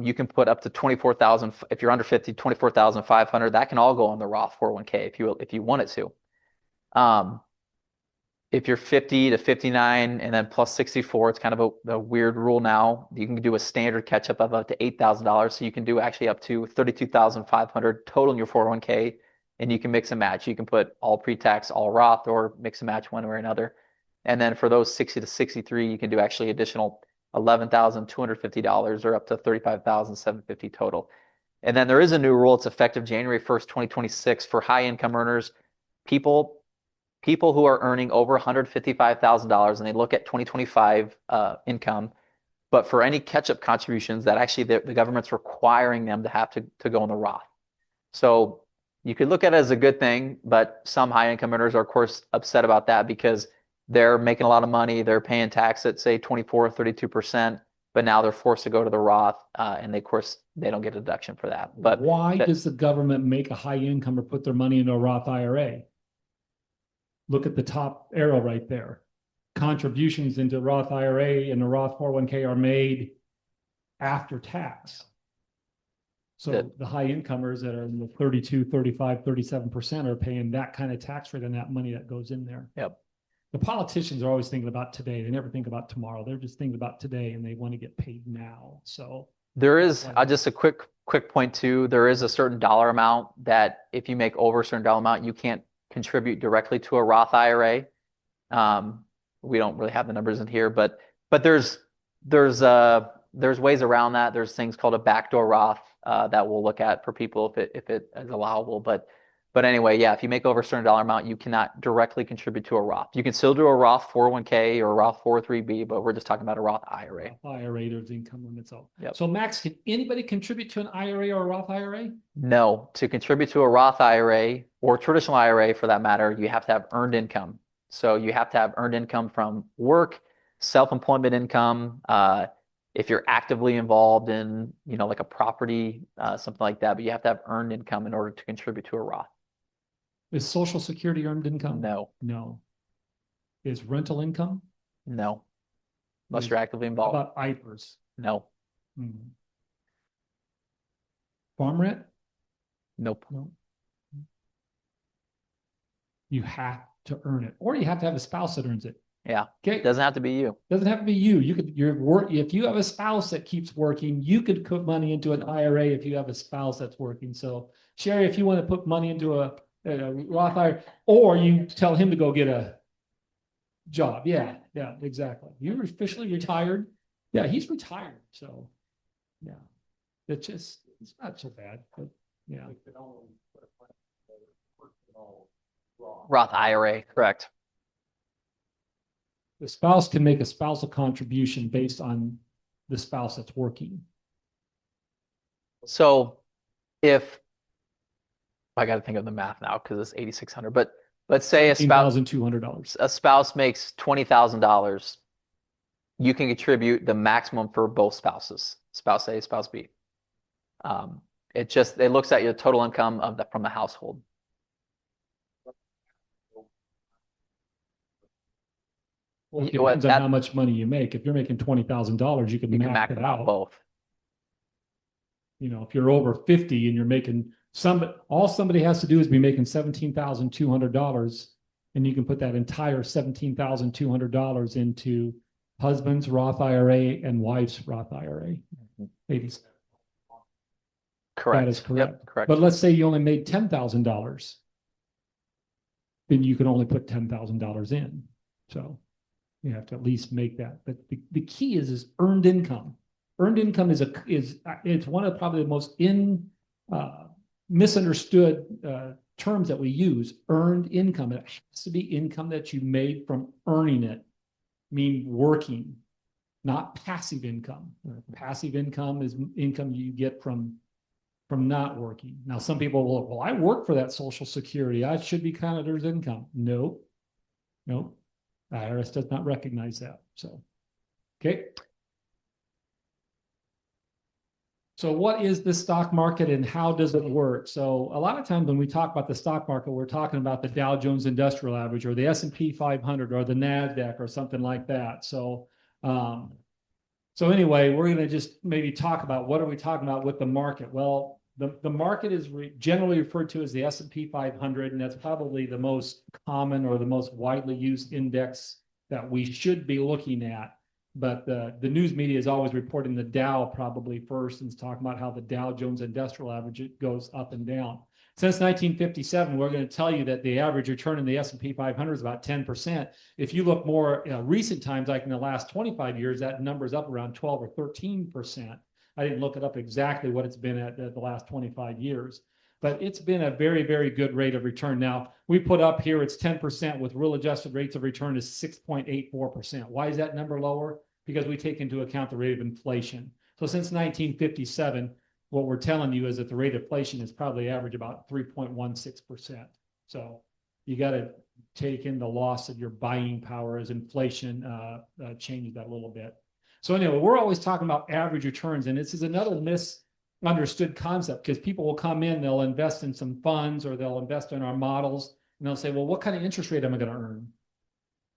you can put up to 24,000. If you're under 50, 24,500. That can all go on the Roth 401k if you want it to. If you're 50 to 59 and then plus 64, it's kind of a weird rule now. You can do a standard catch up of up to $8,000. So you can do actually up to 32,500 total in your 401k, and you can mix and match. You can put all pre-tax, all Roth, or mix and match one way or another. And then for those 60 to 63, you can do actually additional $11,250 or up to $35,750 total. And then there is a new rule. It's effective January 1st, 2026 for high income earners. People who are earning over $155,000 and they look at 2025 income, but for any catch-up contributions that actually the government's requiring them to have to go in the Roth. So you could look at it as a good thing, but some high income earners are of course upset about that because they're making a lot of money. They're paying tax at say 24 or 32%, but now they're forced to go to the Roth and they, of course, they don't get a deduction for that. But why does the government make a high income or put their money into a Roth IRA? Look at the top arrow right there. Contributions into Roth IRA and the Roth 401k are made after tax. So the high incomers that are in the 32, 35, 37% are paying that kind of tax rate on that money that goes in there. Yep. The politicians are always thinking about today. They never think about tomorrow. They're just thinking about today and they want to get paid now. So there is just a quick point too. There is a certain dollar amount that if you make over a certain dollar amount, you can't contribute directly to a Roth IRA. We don't really have the numbers in here, but there's ways around that. There's things called a backdoor Roth that we'll look at for people if it is allowable. But anyway, yeah, if you make over a certain dollar amount, you cannot directly contribute to a Roth. You can still do a Roth 401k or a Roth 403b, but we're just talking about a Roth IRA. IRA, there's income limits. Yep. So Max, can anybody contribute to an IRA or a Roth IRA? No, to contribute to a Roth IRA or traditional IRA for that matter, you have to have earned income. So you have to have earned income from work, self-employment income, if you're actively involved in, like a property, something like that, but you have to have earned income in order to contribute to a Roth. Is Social Security earned income? No. No. Is rental income? No. Unless you're actively involved. How about IPERS? No. Farm rent? Nope. No. You have to earn it, or you have to have a spouse that earns it. Yeah. Okay. Doesn't have to be you. Doesn't have to be you. If you have a spouse that keeps working, you could put money into an IRA if you have a spouse that's working. So Sherry, if you want to put money into a Roth IRA, or you tell him to go get a job. Yeah, exactly. You're officially retired. Yeah, he's retired. So yeah, it's not so bad, but yeah. Roth IRA, correct. The spouse can make a spousal contribution based on the spouse that's working. So if I got to think of the math now because it's 8,600. But let's say a spouse $18,200. Makes $20,000. You can contribute the maximum for both spouses, spouse A, spouse B. It looks at your total income from the household. Well, it depends on how much money you make. If you're making $20,000, you can max it out. Both. You know, if you're over 50 and you're making all somebody has to do is be making $17,200, and you can put that entire $17,200 into husband's Roth IRA and wife's Roth IRA. Ladies. Correct. That is correct. Yep, correct. But let's say you only made $10,000, then you can only put $10,000 in. So you have to at least make that. But the key is earned income. Earned income it's one of probably the most misunderstood terms that we use. Earned income. It has to be income that you made from earning it, mean working, not passive income. Passive income is income you get from not working. Now, some people will, well, I work for that Social Security. I should be counted as income. No. IRS does not recognize that. So, okay. So what is the stock market and how does it work? So a lot of times when we talk about the stock market, we're talking about the Dow Jones Industrial Average or the S&P 500 or the NASDAQ or something like that. So, anyway, we're going to just maybe talk about what are we talking about with the market? Well, the market is generally referred to as the S&P 500, and that's probably the most common or the most widely used index that we should be looking at. But the news media is always reporting the Dow probably first and talking about how the Dow Jones Industrial Average goes up and down. Since 1957, we're going to tell you that the average return in the S&P 500 is about 10%. If you look more recent times, like in the last 25 years, that number is up around 12 or 13%. I didn't look it up exactly what it's been at the last 25 years, but it's been a very, very good rate of return. Now, we put up here, it's 10% with real adjusted rates of return is 6.84%. Why is that number lower? Because we take into account the rate of inflation. So since 1957, what we're telling you is that the rate of inflation is probably average about 3.16%. So you got to take in the loss of your buying power as inflation changes that a little bit. So anyway, we're always talking about average returns, and this is another misunderstood concept because people will come in, they'll invest in some funds or they'll invest in our models, and they'll say, well, what kind of interest rate am I going to earn?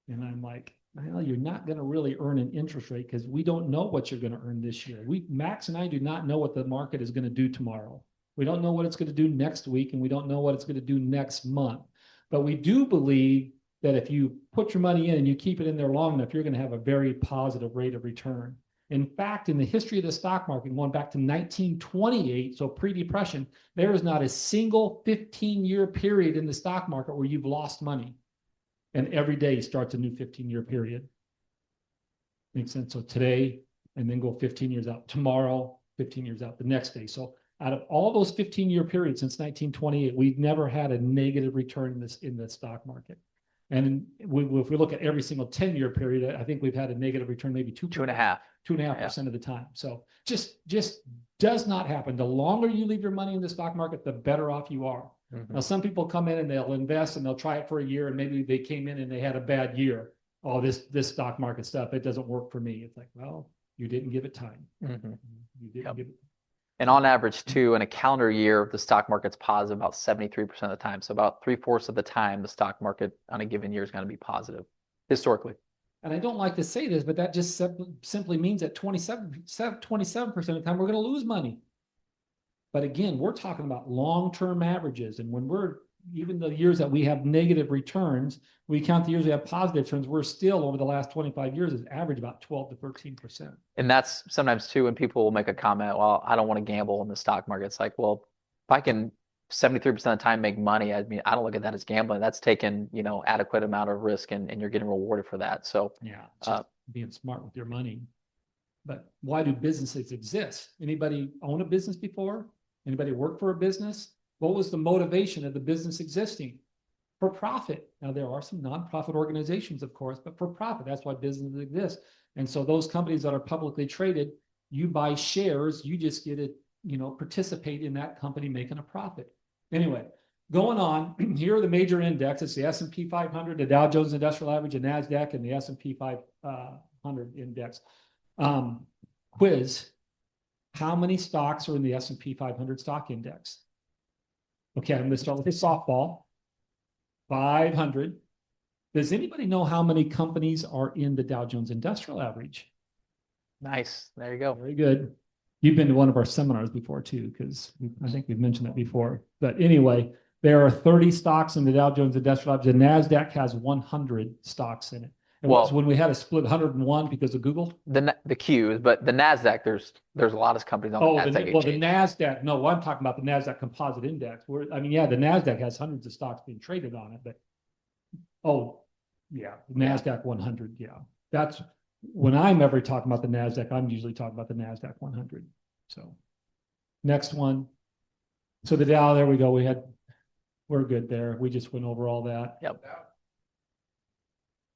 And I'm like, well, you're not going to really earn an interest rate because we don't know what you're going to earn this year. Max and I do not know what the market is going to do tomorrow. We don't know what it's going to do next week, and we don't know what it's going to do next month. But we do believe that if you put your money in and you keep it in there long enough, you're going to have a very positive rate of return. In fact, in the history of the stock market, going back to 1928, so pre-depression, there is not a single 15-year period in the stock market where you've lost money. And every day starts a new 15-year period. Makes sense? So today, and then go 15 years out. Tomorrow, 15 years out. The next day. So out of all those 15-year periods since 1928, we've never had a negative return in the stock market. And if we look at every single 10-year period, I think we've had a negative return maybe 2.5% of the time. So just does not happen. The longer you leave your money in the stock market, the better off you are. Mm-hmm. Now, some people come in and they'll invest and they'll try it for a year, and maybe they came in and they had a bad year. Oh, this stock market stuff, it doesn't work for me. It's like, well, you didn't give it time. Mm-hmm. You didn't give it. And on average, too, in a calendar year, the stock market's positive about 73% of the time. So about 3/4 of the time, the stock market on a given year is going to be positive, historically. And I don't like to say this, but that just simply means that 27% of the time we're going to lose money. But again, we're talking about long-term averages. And when even the years that we have negative returns, we count the years we have positive returns, we're still over the last 25 years is average about 12 to 13%. And that's sometimes too, when people will make a comment, well, I don't want to gamble in the stock market. It's like, well, if I can 73% of the time make money, I mean, I don't look at that as gambling. That's taken, adequate amount of risk and you're getting rewarded for that. So yeah, just being smart with your money. But why do businesses exist? Anybody own a business before? Anybody work for a business? What was the motivation of the business existing? For profit. Now, there are some nonprofit organizations, of course, but for profit. That's why businesses exist. And so those companies that are publicly traded, you buy shares, you just get to, participate in that company making a profit. Anyway, going on, here are the major indexes, the S&P 500, the Dow Jones Industrial Average, the NASDAQ, and the S&P 500 index. Quiz, how many stocks are in the S&P 500 stock index? Okay, I'm going to start with a softball. 500. Does anybody know how many companies are in the Dow Jones Industrial Average? Nice. There you go. Very good. You've been to one of our seminars before too, because I think we've mentioned that before. But anyway, there are 30 stocks in the Dow Jones Industrial Average. The NASDAQ has 100 stocks in it. And Well, when we had a split 101 because of Google. the Qs, but the NASDAQ, there's a lot of companies on the NASDAQ Well, the exchange. NASDAQ, no, I'm talking about the NASDAQ Composite Index. I mean, yeah, the NASDAQ has hundreds of stocks being traded on it, but yeah, the NASDAQ 100, yeah. That's when I'm ever talking about the NASDAQ, I'm usually talking about the NASDAQ 100. So next one. So the Dow, there we go. We're good there. We just went over all that. Yep.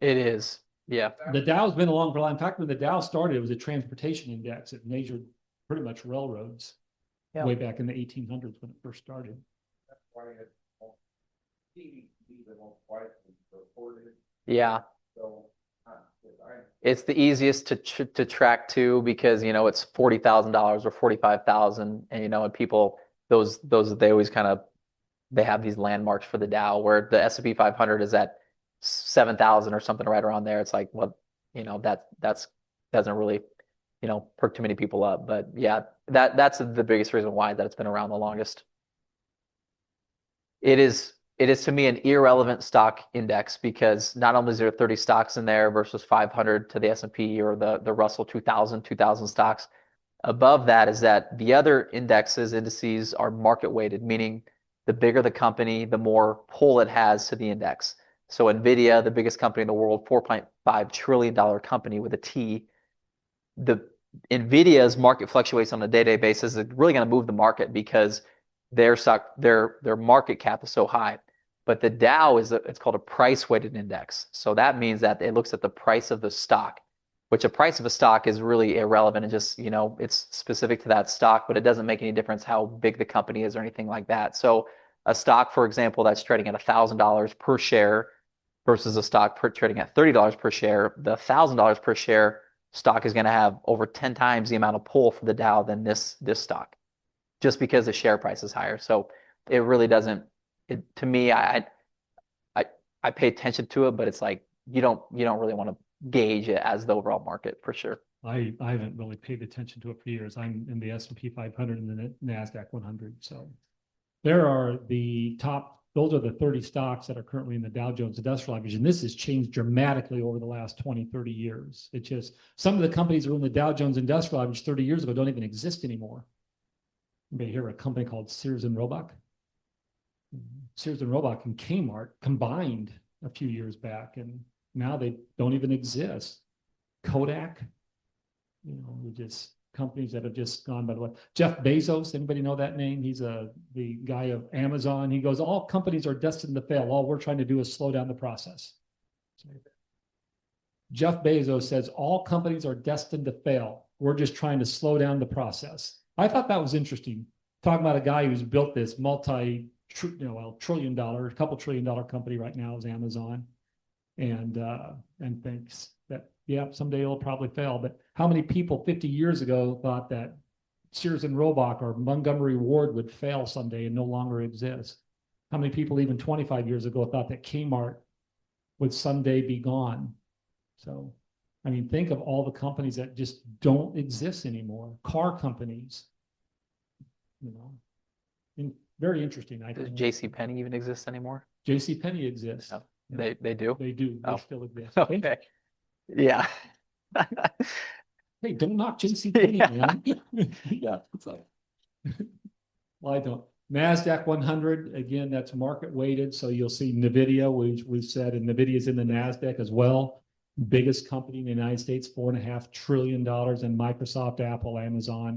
It is. Yeah. The Dow's been along for a long time. In fact, when the Dow started, it was a transportation index. It measured pretty much railroads way back in the 1800s when it first started. That's why it's the most widely reported. Yeah. So, it's the easiest to track too, because it's $40,000 or 45,000, and and people those they always they have these landmarks for the Dow, where the S&P 500 is at 7,000 or something right around there. It's like, well, that's doesn't really perk too many people up. But yeah, that's the biggest reason why that it's been around the longest. It is to me an irrelevant stock index, because not only is there 30 stocks in there versus 500 to the S&P or the Russell 2000 stocks. Above that is that the other indices are market weighted, meaning the bigger the company, the more pull it has to the index. So NVIDIA, the biggest company in the world, $4.5 trillion company with a T. The NVIDIA's market fluctuates on a day-to-day basis. It's really going to move the market because their market cap is so high. But the Dow it's called a price weighted index. So that means that it looks at the price of the stock, which a price of a stock is really irrelevant. And just, it's specific to that stock, but it doesn't make any difference how big the company is or anything like that. So a stock, for example, that's trading at $1,000 per share versus a stock trading at $30 per share, the $1,000 per share stock is going to have over 10 times the amount of pull for the Dow than this stock, just because the share price is higher. So it really doesn't. To me, I pay attention to it, but it's like you don't really want to gauge it as the overall market for sure. I haven't really paid attention to it for years. I'm in the S&P 500 and the NASDAQ 100. So there are those are the 30 stocks that are currently in the Dow Jones Industrial Average. And this has changed dramatically over the last 20, 30 years. It's just some of the companies that were in the Dow Jones Industrial Average 30 years ago don't even exist anymore. You may hear a company called Sears and Roebuck. Sears and Roebuck and Kmart combined a few years back, and now they don't even exist. Kodak, just companies that have just gone by the way. Jeff Bezos, anybody know that name? He's the guy of Amazon. He goes, all companies are destined to fail. All we're trying to do is slow down the process. Jeff Bezos says all companies are destined to fail. We're just trying to slow down the process. I thought that was interesting. Talking about a guy who's built this trillion-dollar, couple trillion-dollar company right now is Amazon, and thinks that someday it'll probably fail. But how many people 50 years ago thought that Sears and Roebuck or Montgomery Ward would fail someday and no longer exist? How many people even 25 years ago thought that Kmart would someday be gone? So, I mean, think of all the companies that just don't exist anymore. Car companies, very interesting. Does JCPenney even exist anymore? JCPenney exists. No. They do? They do. They Oh. still exist. Okay. Yeah. Hey, don't knock JCPenney, man. Yeah. Well, I don't. NASDAQ 100, again, that's market weighted. So you'll see NVIDIA, we've said, and NVIDIA is in the NASDAQ as well. Biggest company in the United States, $4.5 trillion, and Microsoft, Apple, Amazon.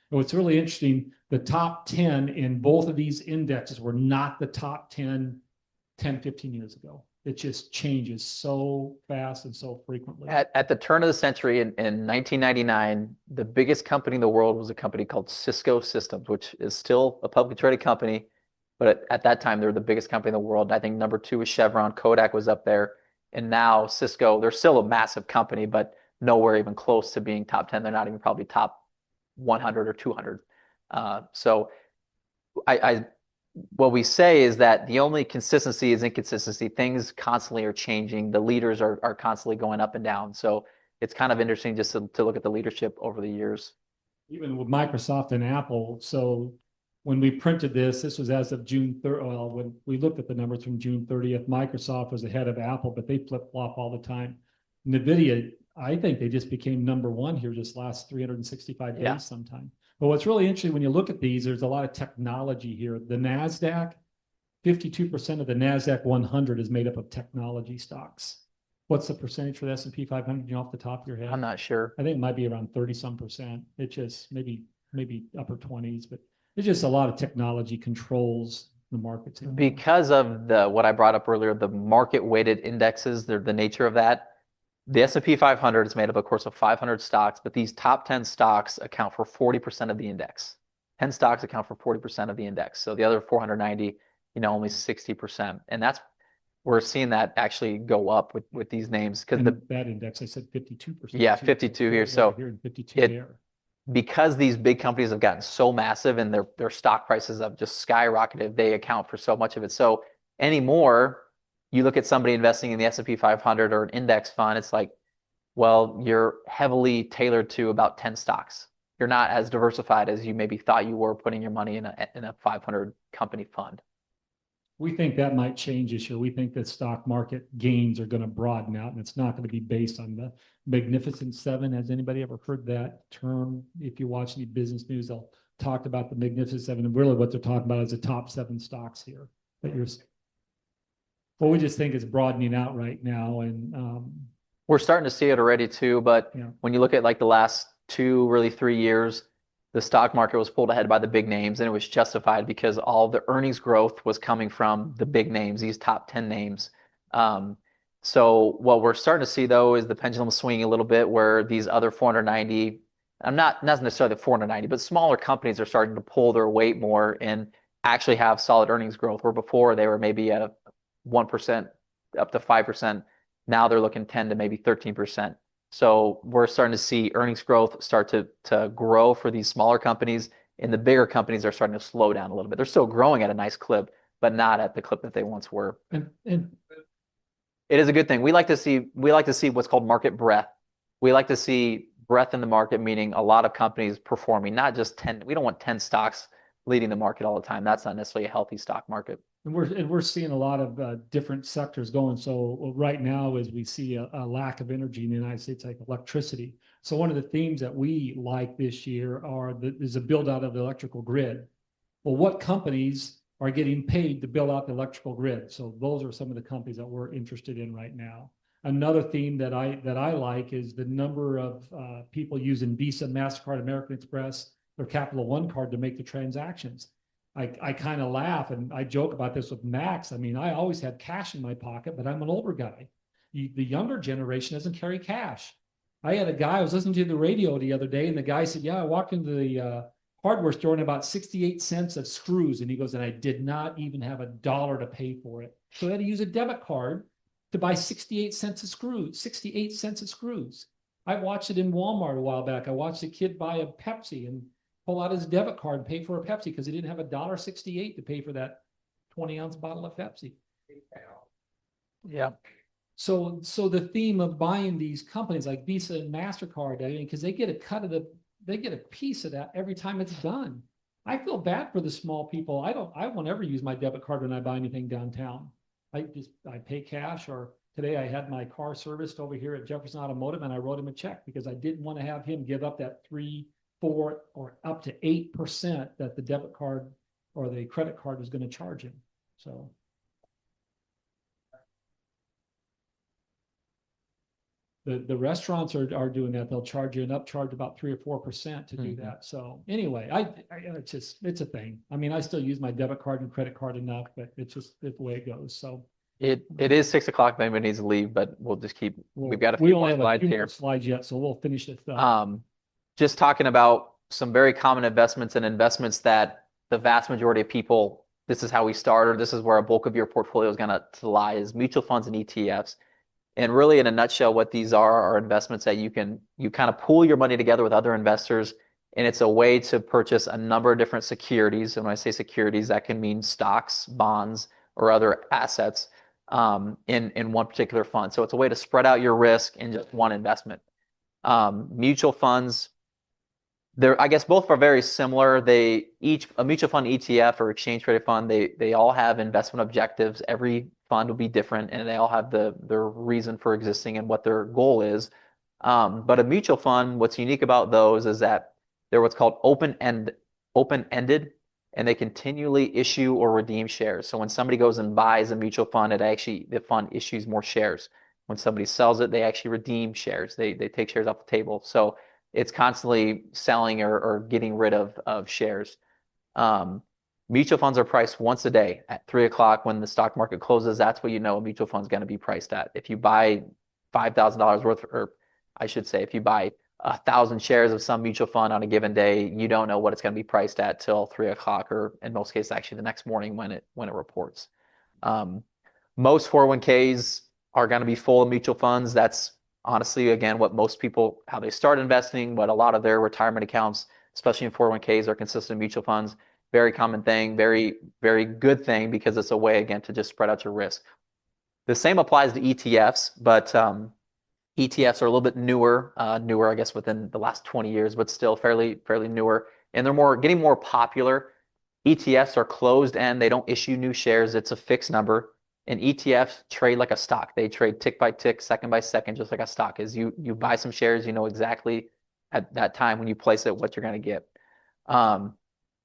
And what's really interesting, the top 10 in both of these indexes were not the top 10, 15 years ago. It just changes so fast and so frequently. At the turn of the century in 1999, the biggest company in the world was a company called Cisco Systems, which is still a publicly traded company. but at that time, they were the biggest company in the world. I think number 2 was Chevron, Kodak was up there, and now Cisco, they're still a massive company, but nowhere even close to being top 10. They're not even probably top 100 or 200. So I what we say is that the only consistency is inconsistency. Things constantly are changing. The leaders are constantly going up and down. So it's kind of interesting just to look at the leadership over the years. Even with Microsoft and Apple. So when we printed this was as of June 3rd. Well, when we looked at the numbers from June 30th, Microsoft was ahead of Apple, but they flip-flop all the time. NVIDIA, I think they just became number 1 here just last 365 days Yeah. sometime. But what's really interesting when you look at these, there's a lot of technology here. The NASDAQ, 52% of the NASDAQ 100 is made up of technology stocks. What's the percentage for the S&P 500, you know, off the top of your head? I'm not sure. I think it might be around 30-some%. It's just maybe upper 20s, but it's just a lot of technology controls the markets. Because of what I brought up earlier, the market weighted indexes, the nature of that. The S&P 500 is made up, of course, of 500 stocks, but these top 10 stocks account for 40% of the index. 10 stocks account for 40% of the index. So the other 490, only 60%. And we're seeing that actually go up with these names because that index, I said 52%. Yeah, 52 here. So here and 52 there. Because these big companies have gotten so massive and their stock prices have just skyrocketed, they account for so much of it. So anymore, you look at somebody investing in the S&P 500 or an index fund, it's like, well, you're heavily tailored to about 10 stocks. You're not as diversified as you maybe thought you were putting your money in a 500 company fund. We think that might change this year. We think that stock market gains are going to broaden out, and it's not going to be based on the Magnificent Seven. Has anybody ever heard that term? If you watch any business news, they'll talk about the Magnificent Seven, and really what they're talking about is the top 7 stocks here. Well, we just think it's broadening out right now, and we're starting to see it already too. But when you look at like the last 2, really 3 years, the stock market was pulled ahead by the big names, and it was justified because all the earnings growth was coming from the big names, these top 10 names. So what we're starting to see though is the pendulum swinging a little bit, where these other 490, not necessarily 490, but smaller companies are starting to pull their weight more and actually have solid earnings growth, where before they were maybe at a 1% up to 5%. Now they're looking 10 to maybe 13%. So we're starting to see earnings growth start to grow for these smaller companies, and the bigger companies are starting to slow down a little bit. They're still growing at a nice clip, but not at the clip that they once were. And it is a good thing. We like to see what's called market breadth. We like to see breadth in the market, meaning a lot of companies performing, not just 10. We don't want 10 stocks leading the market all the time. That's not necessarily a healthy stock market. And we're seeing a lot of different sectors going. So right now, as we see a lack of energy in the United States, like electricity. So one of the themes that we like this year is a build out of the electrical grid. Well, what companies are getting paid to build out the electrical grid? So those are some of the companies that we're interested in right now. Another theme that I like is the number of people using Visa, MasterCard, American Express, or Capital One card to make the transactions. I kind of laugh and I joke about this with Max. I mean, I always had cash in my pocket, but I'm an older guy. The younger generation doesn't carry cash. I had a guy, I was listening to the radio the other day, and the guy said, I walked into the hardware store and about 68 cents of screws. And he goes, and I did not even have $1 to pay for it. So I had to use a debit card to buy 68 cents of screws, 68 cents of screws. I watched it in Walmart a while back. I watched a kid buy a Pepsi and pull out his debit card and pay for a Pepsi because he didn't have $1.68 to pay for that 20-ounce bottle of Pepsi. Yeah. So the theme of buying these companies like Visa and MasterCard, I mean, because they get a piece of that every time it's done. I feel bad for the small people. I won't ever use my debit card when I buy anything downtown. I pay cash, or today I had my car serviced over here at Jefferson Automotive and I wrote him a check because I didn't want to have him give up that 3, 4, or up to 8% that the debit card or the credit card was going to charge him. So the restaurants are doing that. They'll charge you an upcharge about 3 or 4% to do that. So anyway, it's a thing. I mean, I still use my debit card and credit card enough, but it's the way it goes. So it is 6 o'clock. Anybody needs to leave, but we'll just keep. We've got a few more slides here. Slides yet, so we'll finish this up. Just talking about some very common investments and investments that the vast majority of people this is how we start, or this is where a bulk of your portfolio is going to lie, is mutual funds and ETFs. And really, in a nutshell, what these are investments that you kind of pool your money together with other investors, and it's a way to purchase a number of different securities. And when I say securities, that can mean stocks, bonds, or other assets in one particular fund. So it's a way to spread out your risk in just one investment. Mutual funds, I guess both are very similar. A mutual fund ETF or exchange traded fund, they all have investment objectives. Every fund will be different, and they all have their reason for existing and what their goal is. But a mutual fund, what's unique about those is that they're what's called open-ended, and they continually issue or redeem shares. So when somebody goes and buys a mutual fund, the fund issues more shares. When somebody sells it, they actually redeem shares. They take shares off the table. So it's constantly selling or getting rid of shares. Mutual funds are priced once a day at 3 o'clock when the stock market closes. That's what you know a mutual fund is going to be priced at. If you buy $5,000 worth, or I should say, if you buy 1,000 shares of some mutual fund on a given day, you don't know what it's going to be priced at till 3 o'clock, or in most cases, actually the next morning when it reports. Most 401ks are going to be full of mutual funds. That's honestly, again, what most people, how they start investing, but a lot of their retirement accounts, especially in 401ks, are consistent mutual funds. Very common thing, very, very good thing, because it's a way, again, to just spread out your risk. The same applies to ETFs, but ETFs are a little bit newer, I guess, within the last 20 years, but still fairly newer. And they're getting more popular. ETFs are closed end. They don't issue new shares. It's a fixed number. And ETFs trade like a stock. They trade tick by tick, second by second, just like a stock is. You buy some shares, you know exactly at that time when you place it what you're going to get.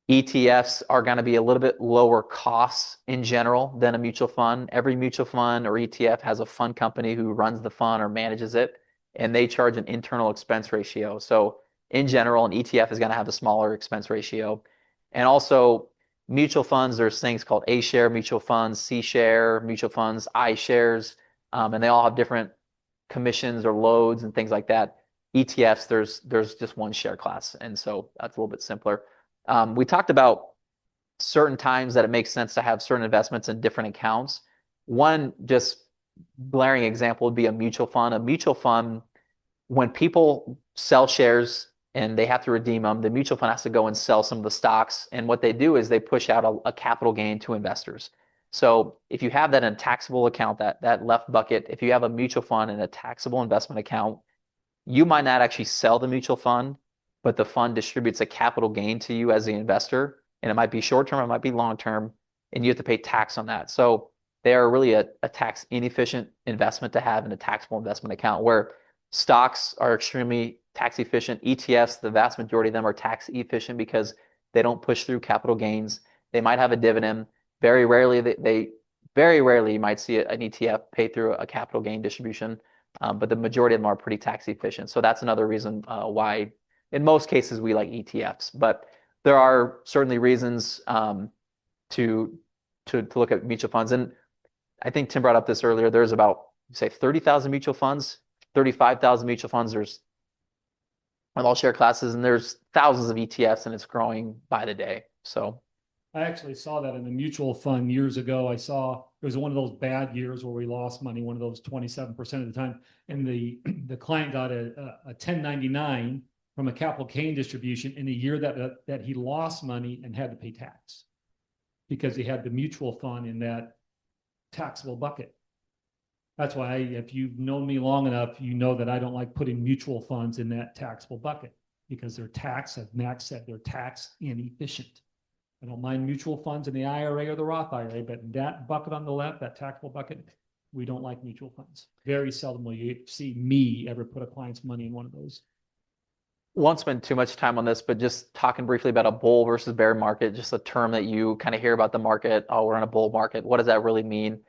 ETFs are going to be a little bit lower costs in general than a mutual fund. Every mutual fund or ETF has a fund company who runs the fund or manages it, and they charge an internal expense ratio. So in general, an ETF is going to have a smaller expense ratio. And also, mutual funds, there's things called A-share mutual funds, C-share mutual funds, I-shares, and they all have different commissions or loads and things like that. ETFs, there's just one share class, and so that's a little bit simpler. We talked about certain times that it makes sense to have certain investments in different accounts. One just glaring example would be a mutual fund. A mutual fund, when people sell shares and they have to redeem them, the mutual fund has to go and sell some of the stocks. And what they do is they push out a capital gain to investors. So if you have that in a taxable account, that left bucket, if you have a mutual fund in a taxable investment account, you might not actually sell the mutual fund, but the fund distributes a capital gain to you as the investor. And it might be short-term, it might be long-term, and you have to pay tax on that. So they are really a tax inefficient investment to have in a taxable investment account, where stocks are extremely tax efficient. ETFs, the vast majority of them are tax efficient because they don't push through capital gains. They might have a dividend. Very rarely you might see an ETF pay through a capital gain distribution, but the majority of them are pretty tax efficient. So that's another reason why, in most cases, we like ETFs. But there are certainly reasons to look at mutual funds. And I think Tim brought up this earlier. There's about, say, 30,000 mutual funds, 35,000 mutual funds. There's all share classes, and there's thousands of ETFs, and it's growing by the day. So I actually saw that in a mutual fund years ago. I saw it was one of those bad years where we lost money, one of those 27% of the time. And the client got a 1099 from a capital gain distribution in a year that he lost money and had to pay tax, because he had the mutual fund in that taxable bucket. That's why, if you've known me long enough, you know that I don't like putting mutual funds in that taxable bucket, because as Max said, they're tax inefficient. I don't mind mutual funds in the IRA or the Roth IRA, but that bucket on the left, that taxable bucket, we don't like mutual funds. Very seldom will you see me ever put a client's money in one of those. Won't spend too much time on this, but just talking briefly about a bull versus bear market, just a term that you kind of hear about the market. Oh, we're in a bull market. What does that really mean?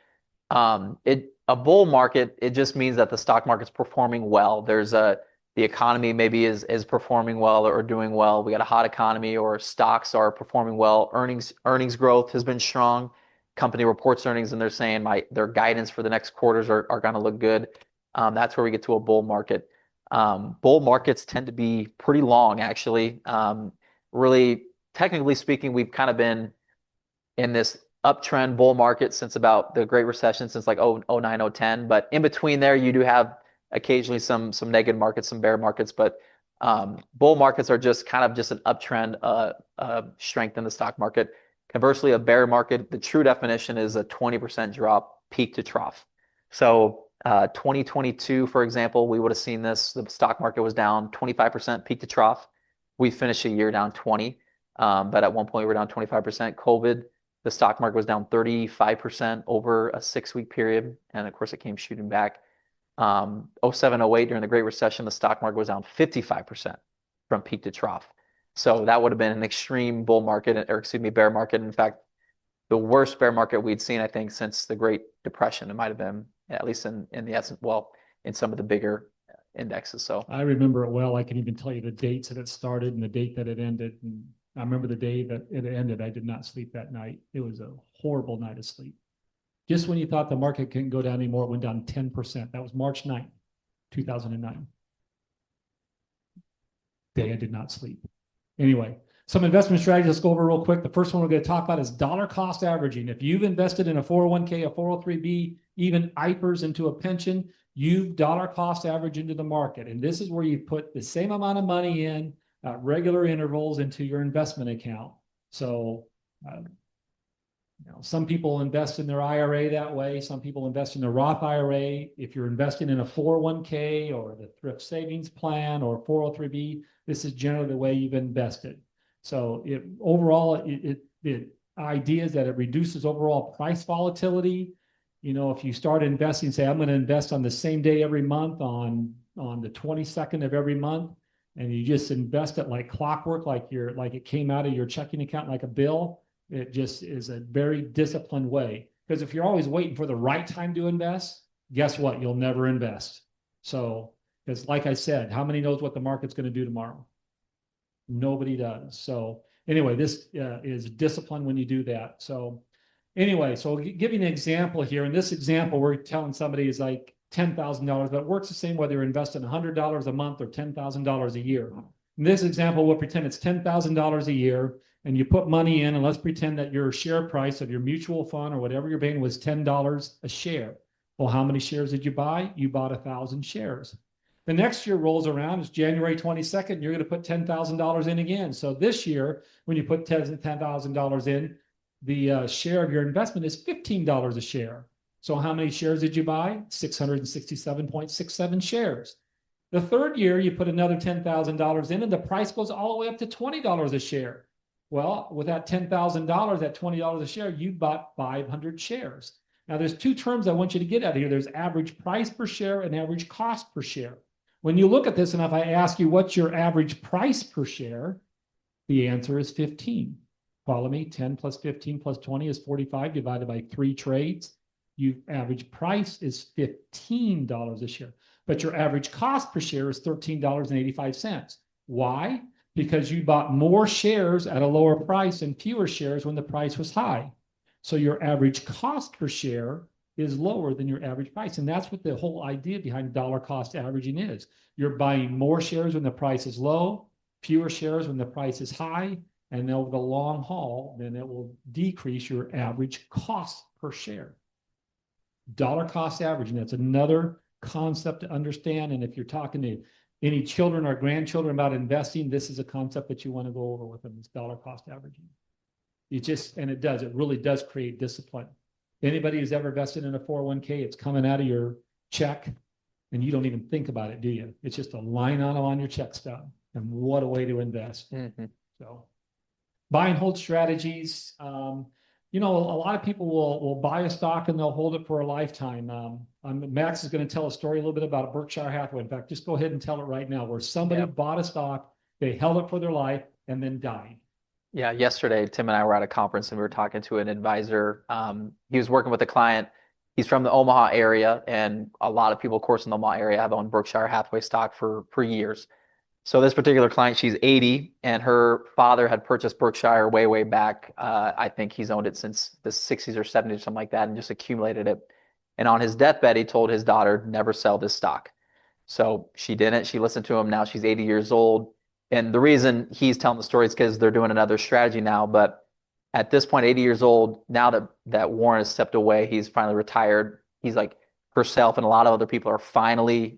A bull market, it just means that the stock market's performing well. The economy maybe is performing well or doing well. We got a hot economy, or stocks are performing well. Earnings growth has been strong. Company reports earnings, and they're saying their guidance for the next quarters are going to look good. That's where we get to a bull market. Bull markets tend to be pretty long, actually. Really, technically speaking, we've kind of been in this uptrend bull market since about the Great Recession, since like 09, 010. But in between there, you do have occasionally some negative markets, some bear markets, but bull markets are just kind of just an uptrend, strength in the stock market. Conversely, a bear market, the true definition is a 20% drop peak to trough. So 2022, for example, we would have seen this. The stock market was down 25% peak to trough. We finished a year down 20, but at one point we were down 25%. COVID, the stock market was down 35% over a 6-week period, and of course it came shooting back. 07, 08 during the Great Recession, the stock market was down 55% from peak to trough. So that would have been an extreme bull market, or excuse me, bear market. In fact, the worst bear market we'd seen, I think, since the Great Depression. It might have been, at least in the essence, well, in some of the bigger indexes. So I remember it well. I can even tell you the dates that it started and the date that it ended. And I remember the day that it ended. I did not sleep that night. It was a horrible night of sleep. Just when you thought the market couldn't go down anymore, it went down 10%. That was March 9th, 2009. Day I did not sleep. Anyway, some investment strategies, let's go over real quick. The first one we're going to talk about is dollar cost averaging. If you've invested in a 401k, a 403b, even IPERs into a pension, you've dollar cost average into the market. And this is where you put the same amount of money in at regular intervals into your investment account. So, some people invest in their IRA that way. Some people invest in the Roth IRA. If you're investing in a 401k or the thrift savings plan or 403b, this is generally the way you've invested. So overall, the idea is that it reduces overall price volatility. If you start investing, say, I'm going to invest on the same day every month on the 22nd of every month, and you just invest it like clockwork, like it came out of your checking account like a bill. It just is a very disciplined way. Because if you're always waiting for the right time to invest, guess what? You'll never invest. So, because like I said, how many knows what the market's going to do tomorrow? Nobody does. So anyway, this is discipline when you do that. So anyway, so I'll give you an example here. In this example, we're telling somebody is like $10,000, but it works the same whether you're investing $100 a month or $10,000 a year. In this example, we'll pretend it's $10,000 a year, and you put money in, and let's pretend that your share price of your mutual fund or whatever you're paying was $10 a share. Well, how many shares did you buy? You bought 1,000 shares. The next year rolls around, it's January 22nd, you're going to put $10,000 in again. So this year, when you put $10,000 in, the share of your investment is $15 a share. So how many shares did you buy? 667.67 shares. The third year, you put another $10,000 in, and the price goes all the way up to $20 a share. Well, with that $10,000 at $20 a share, you bought 500 shares. Now, there's two terms I want you to get out of here. There's average price per share and average cost per share. When you look at this, and if I ask you what's your average price per share, the answer is 15. Follow me. 10 plus 15 plus 20 is 45 divided by 3 trades. Your average price is $15 a share, but your average cost per share is $13.85. Why? Because you bought more shares at a lower price and fewer shares when the price was high. So your average cost per share is lower than your average price. And that's what the whole idea behind dollar cost averaging is. You're buying more shares when the price is low, fewer shares when the price is high, and over the long haul, then it will decrease your average cost per share. Dollar cost averaging, that's another concept to understand. And if you're talking to any children or grandchildren about investing, this is a concept that you want to go over with them. It's dollar cost averaging. It really does create discipline. Anybody who's ever invested in a 401k, it's coming out of your check and you don't even think about it, do you? It's just a line item on your check stub. And what a way to invest. Mm-hmm. So buy and hold strategies. A lot of people will buy a stock and they'll hold it for a lifetime. Max is going to tell a story a little bit about Berkshire Hathaway. In fact, just go ahead and tell it right now, where somebody bought a stock, they held it for their life and then died. Yeah, yesterday, Tim and I were at a conference and we were talking to an advisor. He was working with a client. He's from the Omaha area, and a lot of people, of course, in the Omaha area have owned Berkshire Hathaway stock for years. So this particular client, she's 80, and her father had purchased Berkshire way back. I think he's owned it since the 60s or 70s or something like that, and just accumulated it. And on his deathbed, he told his daughter, never sell this stock. So she didn't. She listened to him. Now she's 80 years old. And the reason he's telling the story is because they're doing another strategy now. But at this point, 80 years old, now that Warren has stepped away, he's finally retired. He's like, herself and a lot of other people are finally